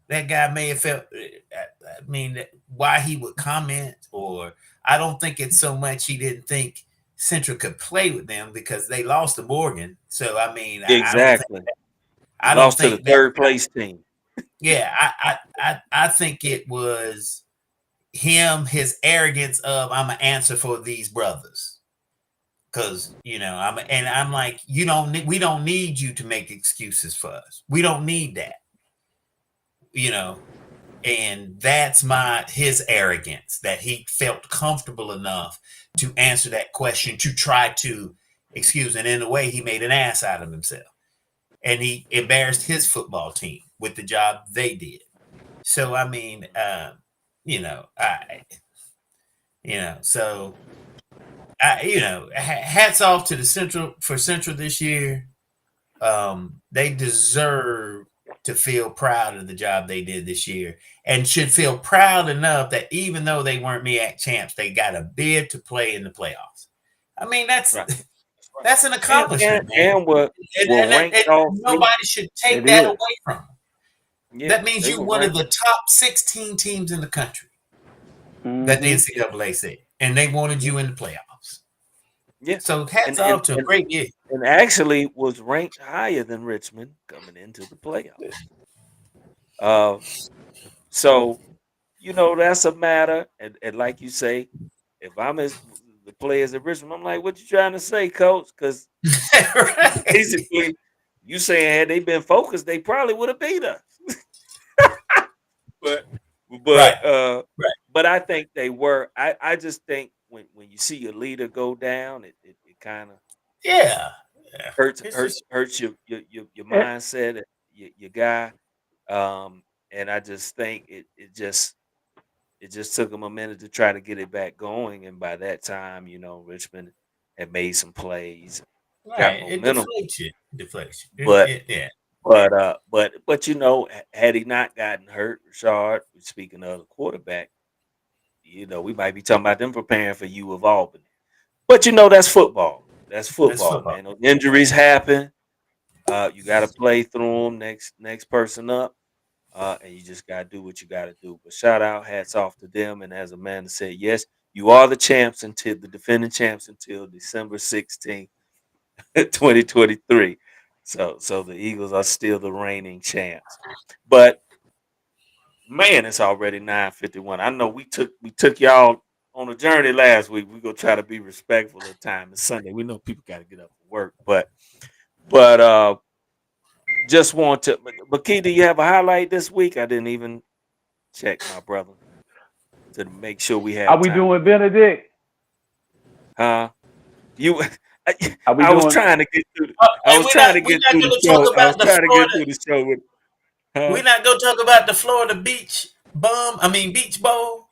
that guy may have felt. I mean, why he would comment, or I don't think it's so much he didn't think Central could play with them because they lost to Morgan. So I mean, Exactly. They I don't lost to the think that. third place team. Yeah, I think it was his arrogance of I'm an answer for these brothers. Cause I'm like, we don't need you to make excuses for us. We don't need that, you know. And that's his arrogance that he felt comfortable enough to answer that question to try to excuse. And in a way, he made an ass out of himself, and he embarrassed his football team with the job they did. So I mean, I so hats off to the Central this year. They deserve to feel proud of the job they did this year and should feel proud enough that even though they weren't MEAC champs, they got a bid to play in the playoffs. I mean, That's right. That's right. that's an And and, accomplishment, man. and were And, were and, ranked and all three. nobody should take It that is. away from them. Yeah, That means they you're were one of ranked. the top 16 teams in the country that the Mm-hmm. NCAA said, and they wanted Yeah, you in the playoffs. yeah. So hats And and off to a and great year. and actually was ranked higher than Richmond coming into the playoffs. Uh, so that's a matter, and like you say, if I'm as the players at Richmond, I'm like, what you trying to say, coach? Because Right. basically, you saying had they been focused, they probably would have beat us. But Right. but Right. but I think they were. I just think when you see your leader go down, it kind of Yeah. Yeah. It's just hurts your And, mindset, your guy. And I just think it just took them a minute to try to get it back going, and by that time, Richmond had made some plays, got right. It momentum. deflates you. Deflates you. But Yeah. had he not gotten hurt, Rashard, speaking of the quarterback, we might be talking about them preparing for you of Albany. But that's football. That's That's football, football. man. Those injuries happen. You got to play through them. Next person up. And you just gotta do what you gotta do. But shout out, hats off to them. And as Amanda said, yes, you are the champs until the defending champs until December 16th, 2023. So the Eagles are still the reigning champs. But man, it's already 9:51. I know we took y'all on a journey last week. We're gonna try to be respectful of time. It's Sunday. We know people gotta get up for work, but just want to but Key, do you have a highlight this week? I didn't even check, my brother, to make sure we Are have we time. doing Benedict? Huh? You I, Are we I was doing? trying to get through I And was trying to we're get not through the gonna talk show. I was about the trying to get Florida. through the show with huh? We're not gonna talk about the Florida Beach Bowl.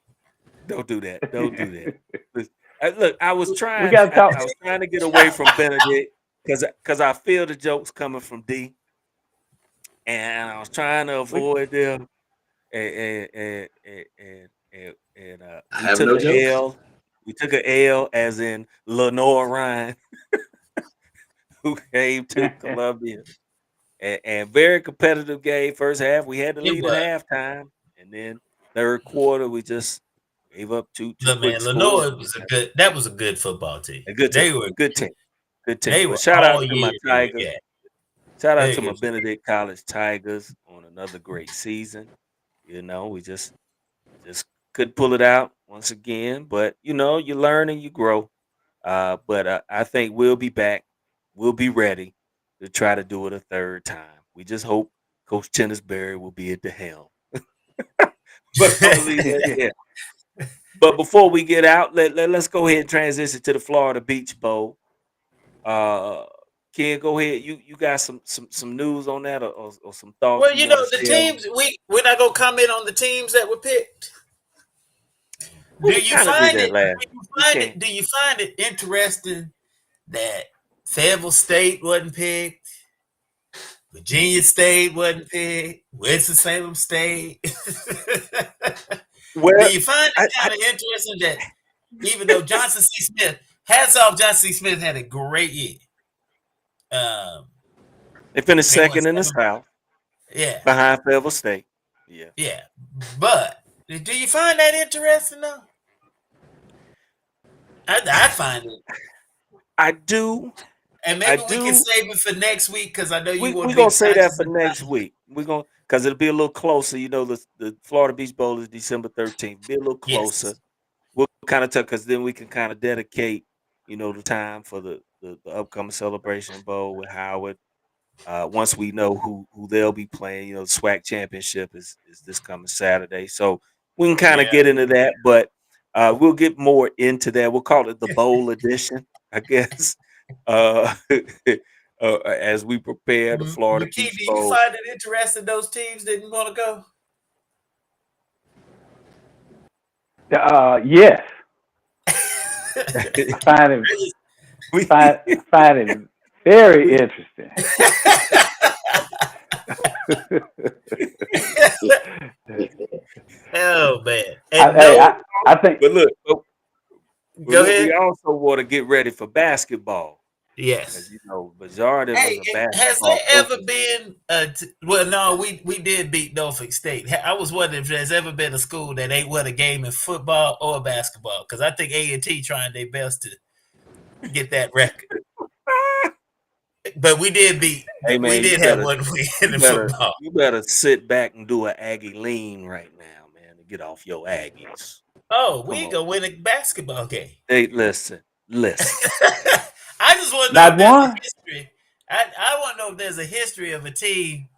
Don't do that. Don't do that. Look, I was We trying got to talk. I was trying to get away from Benedict because I feel the jokes coming from D, and I was trying to We, avoid them. And I we have took no a jokes. L. We took a L as in Lenore Ryan, who came to Columbia. And very competitive game. First half, we had the It lead at was. halftime, and then third quarter, we just gave up two Look, quick man, scores. Lenore was that was a good football team. A good team, They were good team, good team. they But were shout out all to my year they were Tigers. yeah. Shout out Very to my good. Benedict College Tigers on another great season. We just couldn't pull it out once again. But you learn and you grow. But I think we'll be back. We'll be ready to try to do it a third time. We just hope Coach Chennisberry will be at the helm. But I'm gonna leave that there. But before we get out, let's go ahead and transition to the Florida Beach Bowl. Uh, Ken, go ahead. You got some news on that, or some thoughts Well, you want to the share? teams we're not gonna comment on the teams that were picked. Well, we kind of did that last. We can. Do you find it interesting that Fayetteville State wasn't picked, Virginia State wasn't picked, Winston-Salem State? Do Well, you find it I kind of interesting that even though Johnson C. Smith, hats off, Johnson C. Smith had a great year. Um, they finished they won second in the 7. South Yeah, behind Fayetteville State. Yeah, yeah. But do you find that interesting though? I find it, I do. and I maybe we can do. save it for next week because I know you want We're to be gonna say conscious that for of next time. week. We're gonna because it'll be a little closer. The Florida Beach Bowl is December 13th. Be a little closer. Yes. We'll kind of talk because then we can kind of dedicate, the time for the upcoming Celebration Bowl with Howard. Once we know who they'll be playing, the SWAC championship is this coming Saturday, so we can kind of Yeah. get into that. But we'll get more into that. We'll call it the bowl edition, I guess. Uh, as we prepare the Florida McKee, Beach do you Bowl. find it interesting those teams didn't want to go? Yes, I we, find it very interesting. Oh man! I, And hey, no, I think but look, go ahead. we also want to get ready for basketball because Yes. majority of us Hey, are has basketball there ever focused. been well, no, we did beat Norfolk State. I was wondering if there's ever been a school that ain't won a game in football or basketball because I think A&T trying their best to get that record. But Hey we man, did have one win you in better football. you better sit back and do an Aggie lean right now, man, to get off your Aggies. Oh, we Come ain't on. gonna win a basketball game. Hey, listen. I just want to know if not there's a one. history. I want to know if there's a history of a team,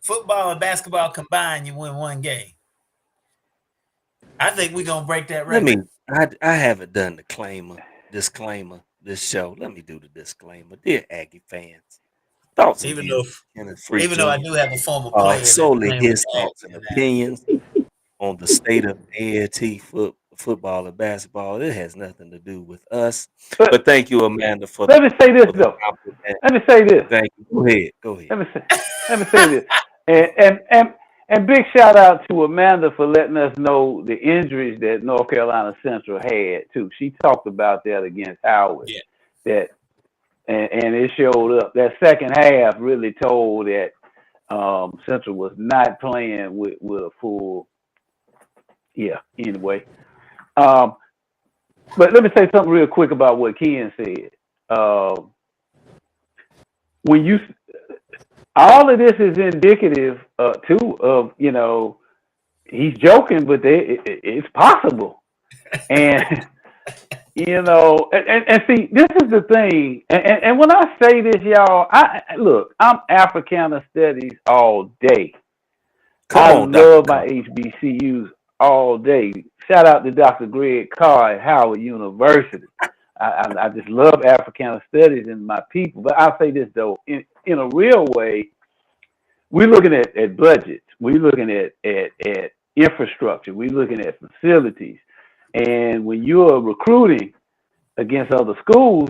football and basketball combined, you win one game. I think we're gonna break that Let me. record. I haven't done the disclaimer this show. Let me do the disclaimer, dear Aggie fans. Thoughts and Even though views, Kenneth Free even though I Jr. do have a former are player that's solely playing with his the thoughts Aggies and now. opinions on the state of A&T football and basketball. It has nothing to do with us. But But thank you, Amanda, for let me say this for the though. compliment. Let me say this. Thank you. Go ahead. Go Let ahead. me say. Let me say this. And big shout out to Amanda for letting us know the injuries that North Carolina Central had too. She talked about that against Howard. Yeah. That and it showed up. That second half really told that Central was not playing with a full. Yeah. Anyway, but let me say something real quick about what Ken said. When you all of this is indicative too of he's joking, but it's possible, and and see, this is the thing, and when I say this, y'all, look, I'm Africana studies all day. Come I on, Dr. love my Carr. HBCUs all day. Shout out to Dr. Greg Carr at Howard University. I just love Africana studies and my people. But I'll say this though, in a real way, we're looking at budgets. We're looking at infrastructure. We're looking at facilities. And when you're recruiting against other schools,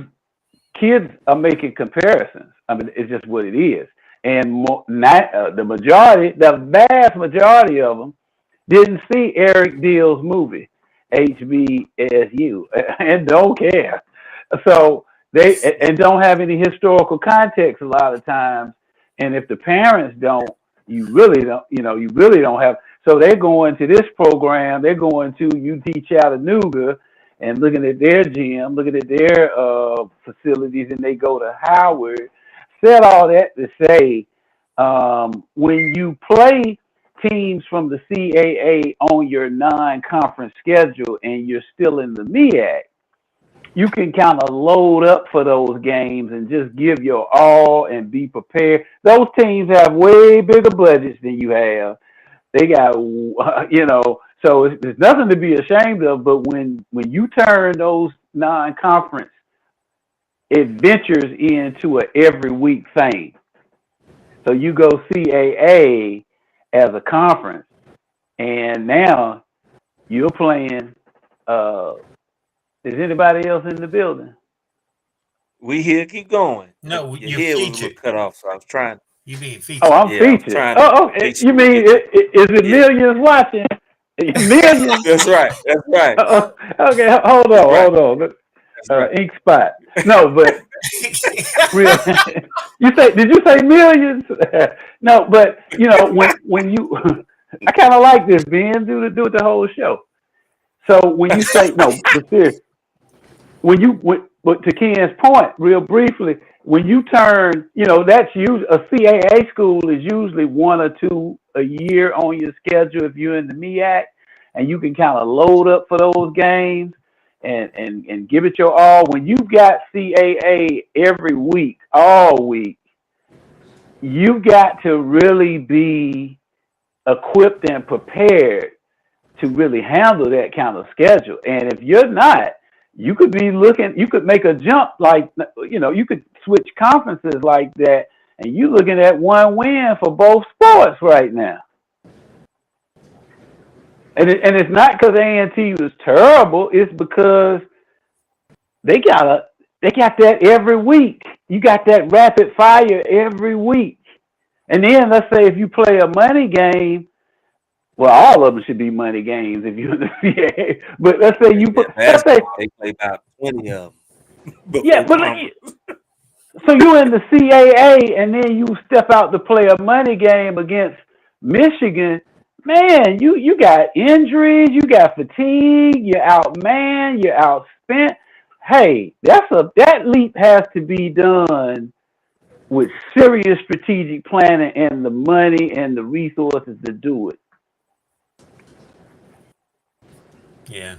kids are making comparisons. I mean, it's just what it is. And the vast majority of them didn't see Eric Deal's movie, HBSU, and don't care. So they and don't have any historical context a lot of times. And if the parents don't, you really don't have. So they're going to this program. They're going to UT Chattanooga and looking at their gym, looking at their facilities, and they go to Howard. Said all that to say, when you play teams from the CAA on your non-conference schedule and you're still in the MEAC, you can kind of load up for those games and just give your all and be prepared. Those teams have way bigger budgets than you have. They got, so there's nothing to be ashamed of. But when you turn those non-conference adventures into a every week thing, so you go CAA as a conference, and now you're playing. Is anybody else in the building? We here. Keep going. No, Your you're head was a little featured. cut off, so I was trying. You being Oh, featured. I'm Yeah, I was featured. trying to Oh, okay. make You sure we mean get you. is it Yeah, millions watching? Millions? that's right. That's right. Okay, hold That's right. on. That's right. Ink spot. No, but real. Did you say millions? No, but when you, I kind of like this, Ben. Do it the whole show. So when you say no, but seriously, but to Ken's point, real briefly, when you turn, that's usually a CAA school is usually one or two a year on your schedule if you're in the MEAC, and you can kind of load up for those games and give it your all. When you've got CAA every week, all week, you got to really be equipped and prepared to really handle that kind of schedule. And if you're not, you could make a jump you could switch conferences like that, and you're looking at one win for both sports right now. And it's not because A&T was terrible. It's because they got that every week. You got that rapid fire every week. And then let's say if you play a money game, well, all of them should be money games if you're in the CAA. But let's say They play about 20 of them yeah, before but conference. so you're in the CAA and then you step out to play a money game against Michigan. Man, you got injuries, you got fatigue, you're outmanned, you're outspent. Hey, that leap has to be done with serious strategic planning and the money and the resources to do it. Yeah.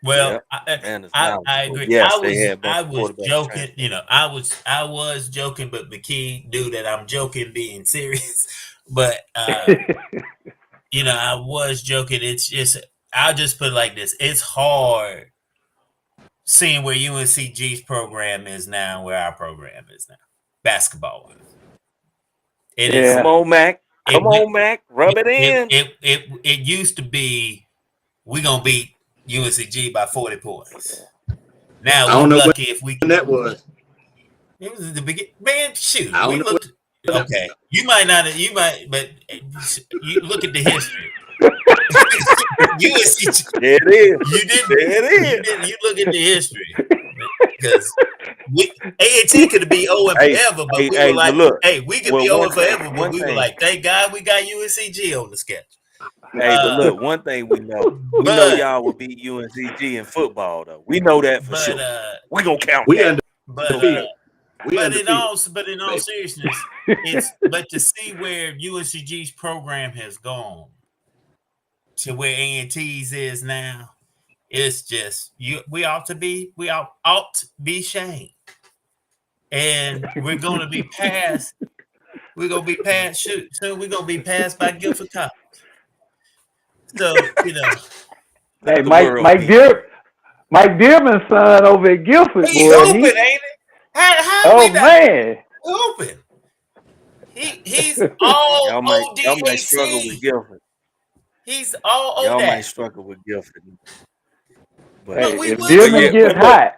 Well, Man, I agree. yes, they had a bunch I of was quarterbacks joking. transfer. I was joking, but McKee knew that I'm joking, being serious. But I was joking. It's just I'll just put it like this: it's hard seeing where UNCG's program is now, and where our program is now, basketball wise. It is. Come on, Mac. Come on, Mac. Rub it in. It used to be we gonna beat UNCG by 40 points. Now I we don't know lucky if we when that was. It was the beginning. Man, shoot, I don't we know looked. when that Okay, you might not. You might, but you look at the history. UNCG. There it is. You didn't. There it You is. didn't. You look at the history because A&T could be owing Hey, forever, but hey, we hey, were like, but look, hey, we could well, be owing forever, but one we were thing, like, thank God we got UNCG on the schedule. hey, but look, one thing we know But y'all will beat UNCG in football, though. We know that for sure. We gonna count We that. undefeated. We but undefeated. in all seriousness, but to see where UNCG's program has gone to where A&T's is now, it's just we ought to be shamed. And we're gonna be passed. We're gonna be passed. Soon we're gonna be passed by Guilford College. So Let Hey, the Mike world beat. Mike Dearman's son over at Guilford, he's boy. open, ain't it? How we Oh not man. open? He's all Y'all might struggle with ODAC. Guilford. He's all Y'all ODAC. might struggle with Guilford. But, Hey, we if would Dearman gets hot,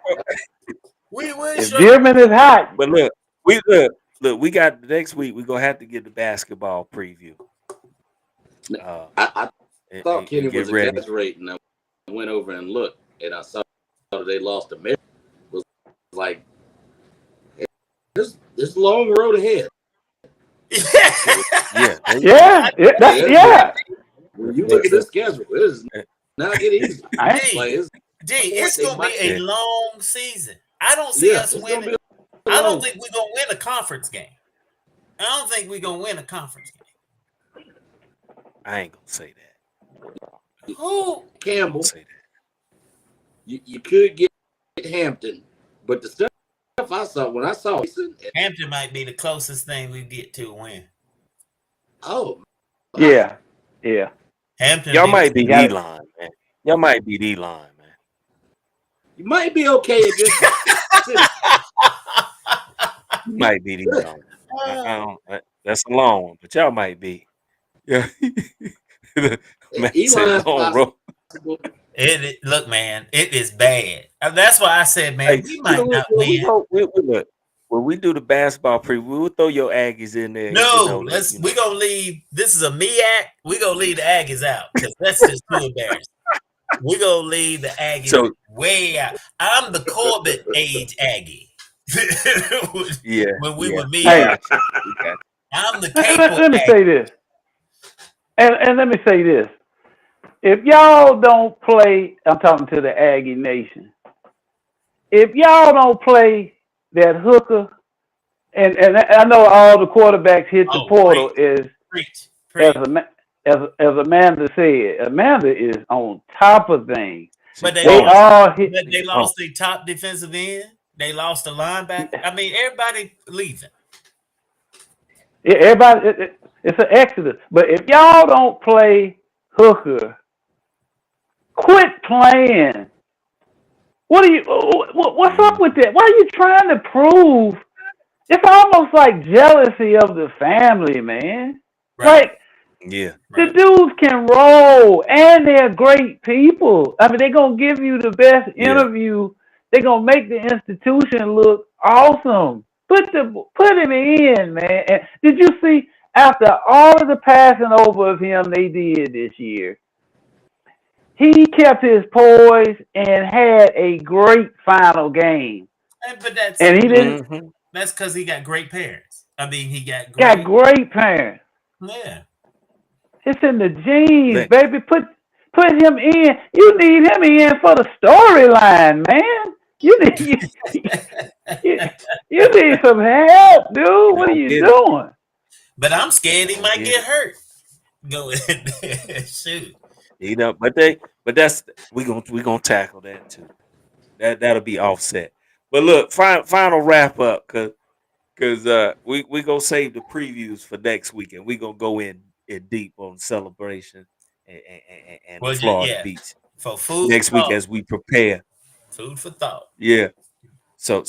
we would if struggle. Dearman is hot, but look, we got next week. We're gonna have to get the basketball preview. I thought And Kenny get was ready. exaggerating. I went over and looked, and I saw they lost to Maryland. Was like, hey, there's a long road ahead. Yeah. yeah. When you look at this schedule, it is not get easy. It's gonna be a long season. I don't see us winning. I don't think we're gonna win a conference game. I don't think we're gonna win a conference game. I ain't gonna say that. Who? Campbell. Say that. You could get Hampton, but the stuff I saw when I saw Hampton might be the closest thing we get to a win. Oh, Yeah. Hampton. Y'all might be D-line, man. Y'all might be D-line, man. You might be okay against City. You might be D-line. I don't. That's a long one, but y'all might be. Yeah. Man said long road. Look, man, it is bad. That's why I said, man, we might not win. When we do the basketball preview, we'll throw your Aggies in there. No, we gonna leave. This is a MEAC. We gonna leave the Aggies out because that's just too embarrassing. We gonna leave the Aggies way out. I'm the Corbett age Aggie. When we were MEAC. I'm the Capo let me say this. And let me say this. If y'all don't play, I'm talking to the Aggie Nation. If y'all don't play that hooker, and I know all the quarterbacks hit the portal as Amanda said. Amanda is on top of things. But they lost their top defensive end. They lost the linebacker. I mean, everybody leaving. Everybody, it's an exodus. But if y'all don't play hooker, quit playing. What's up with that? Why are you trying to prove? It's almost like jealousy of the family, man. Right. Like, the dudes can roll, and they're great people. I mean, they're going to give you the best interview. They're going to make the institution look awesome. Put him in, man. And did you see, after all of the passing over of him they did this year, he kept his poise and had a great final game. And he didn't. That's because he got great parents. I mean, he got great parents. Yeah. It's in the genes, baby. Put him in. You need him in for the storyline, man. You need some help, dude. What are you doing? But I'm scared he might get hurt. Go ahead. Shoot. But that's we gonna tackle that too. That'll be offset. But look, final wrap up because we gonna save the previews for next week and we gonna go in deep on celebration and Florida Beach for food next week as we prepare. Food for thought. Yeah. So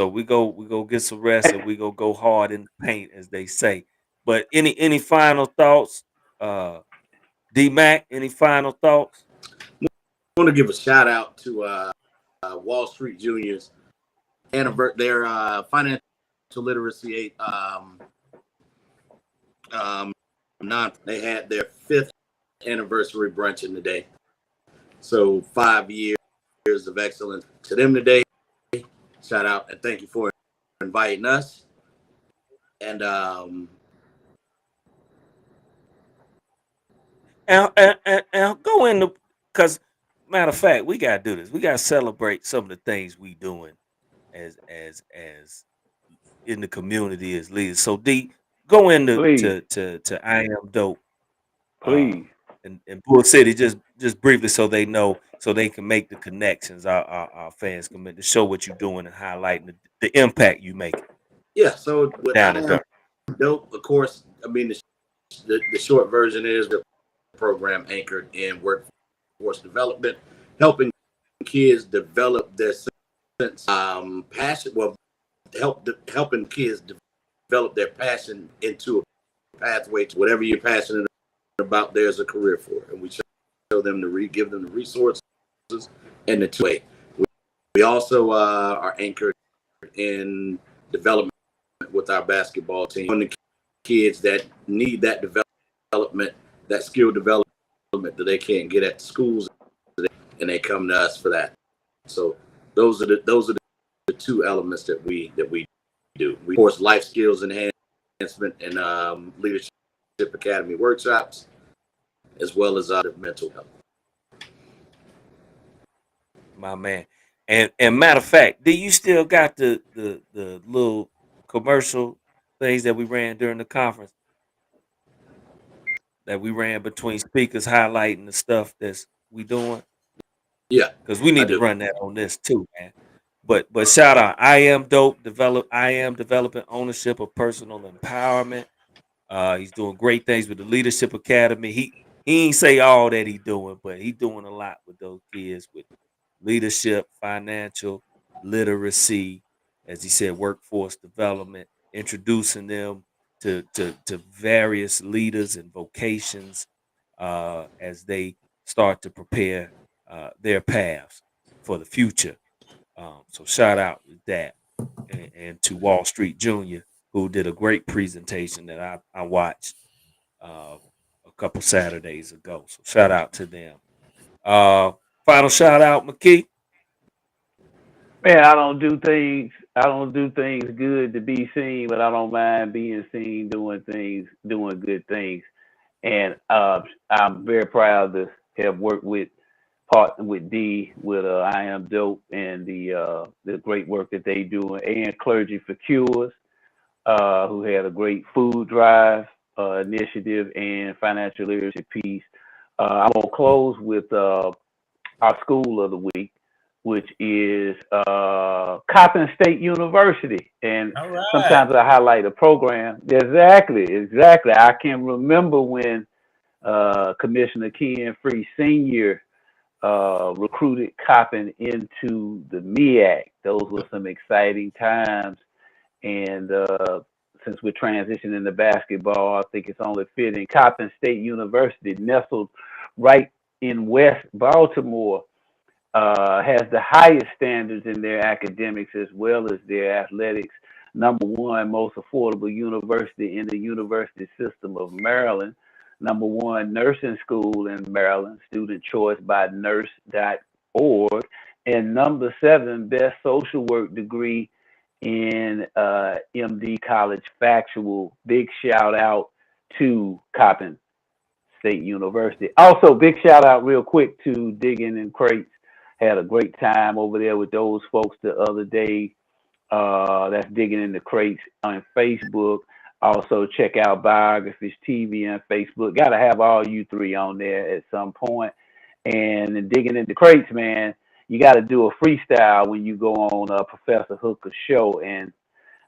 we go get some rest and we go hard in the paint as they say. But any final thoughts? D-Mac, any final thoughts? I want to give a shout out to Wall Street Juniors and their financial literacy they had their 5th anniversary brunch today. So 5 years of excellence to them today. shout out and thank you for inviting us. And And go into, because matter of fact, we gotta do this. We gotta celebrate some of the things we doing as in the community as leaders. So D, go into Please, to I am dope, uh please. in Bull City, just briefly, so they know, so they can make the connections. Our fans come in to show what you're doing and highlighting the impact you make yeah, so with down I the am dirt. dope, of course. I mean, the short version is the program anchored in workforce development, helping kids develop their sense passion. Well, helping kids develop their passion into a pathway to whatever you're passionate about. There's a career for it, and we show them give them the resources and the two-way. We also are anchored in development with our basketball team. On the kids that need that development, that skill development that they can't get at the schools, and they come to us for that. So those are the two elements that we do. We, of course, life skills enhancement and leadership academy workshops, as well as mental health. My man. And matter of fact, do you still got the little commercial things that we ran during the conference, that we ran between speakers highlighting the stuff that's we doing? Yeah, Because we I need to do. run that on this too, man. But shout out, I am dope. I am developing ownership of personal empowerment. He's doing great things with the Leadership Academy. He ain't say all that he doing, but he doing a lot with those kids with leadership, financial literacy, as he said, workforce development, introducing them to various leaders and vocations as they start to prepare their paths for the future. So shout out to that, and to Wall Street Junior, who did a great presentation that I watched uh, a couple Saturdays ago. So shout out to them. Uh, Final shout out, McKee. Man, I don't do things. I don't do things good to be seen, but I don't mind being seen doing things, doing good things. And I'm very proud to have worked with partner with D with I Am Dope and the great work that they do, and Clergy for Cures, who had a great food drive initiative and financial literacy piece. I'm gonna close with our school of the week, which is Coppin State University. And All right. sometimes I highlight a program. Exactly, exactly. I can remember when Commissioner Ken Free Sr. Recruited Coppin into the MEAC. Those were some exciting times. And since we're transitioning into basketball, I think it's only fitting. Coppin State University, nestled right in West Baltimore, has the highest standards in their academics as well as their athletics. Number one most affordable university in the university system of Maryland. Number one nursing school in Maryland, student choice by nurse.org. And number seven best social work degree in MD College Factual. Big shout out to Coppin State University. Also, big shout out real quick to Digging in Crates. Had a great time over there with those folks the other day. That's Digging in the Crates on Facebook. Also, check out Biographies TV on Facebook. Got to have all you three on there at some point. And Digging in the Crates, man, you got to do a freestyle when you go on Professor Hooker's show. And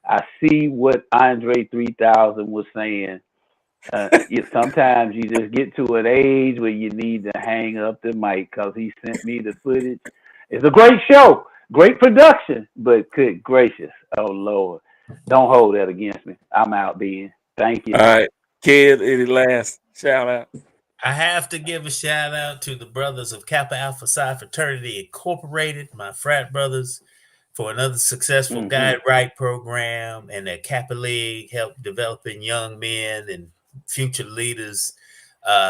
I see what Andre 3000 was saying. Sometimes you just get to an age where you need to hang up the mic because he sent me the footage. It's a great show, great production, but good gracious, oh Lord, don't hold that against me. I'm out being. Thank you. All right, kid, any last shout out? I have to give a shout out to the brothers of Kappa Alpha Psi Fraternity Incorporated, my frat brothers, for another successful Hmm. guide right program, and that Kappa League help developing young men and future leaders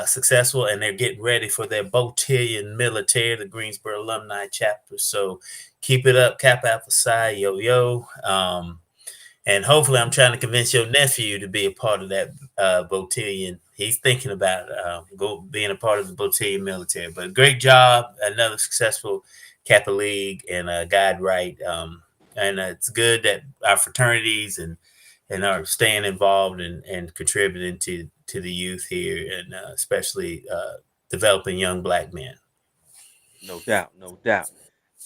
successful, and they're getting ready for their Botillion Military, the Greensboro alumni chapter. So keep it up, Kappa Alpha Psi, yo yo. And hopefully, I'm trying to convince your nephew to be a part of that Botillion. He's thinking about being a part of the Botillion military. But great job, another successful Kappa League and Guide Right. And it's good that our fraternities and are staying involved and contributing to the youth here, and especially developing young Black men. No doubt, no doubt.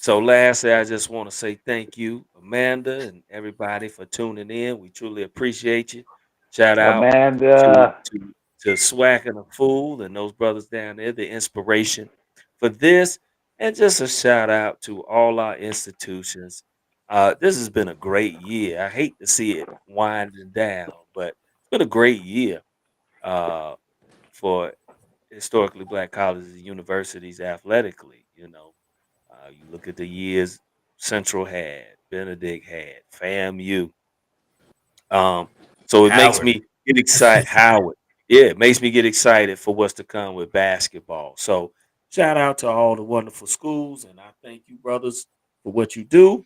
So lastly, I just want to say thank you, Amanda, and everybody for tuning in. We truly appreciate you. Shout out to Amanda. to to Swack and a Fool and those brothers down there, the inspiration for this. And just a shout out to all our institutions. This has been a great year. I hate to see it winding down, but it's been a great year uh, for historically black colleges and universities athletically. You look at the years Central had, Benedict had, FAMU. Um, so it makes Howard. me get excited. Howard, yeah, it makes me get excited for what's to come with basketball. So shout out to all the wonderful schools, and I thank you, brothers, for what you do.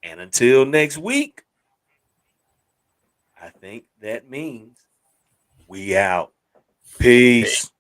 And until next week, I think that means we out. Peace.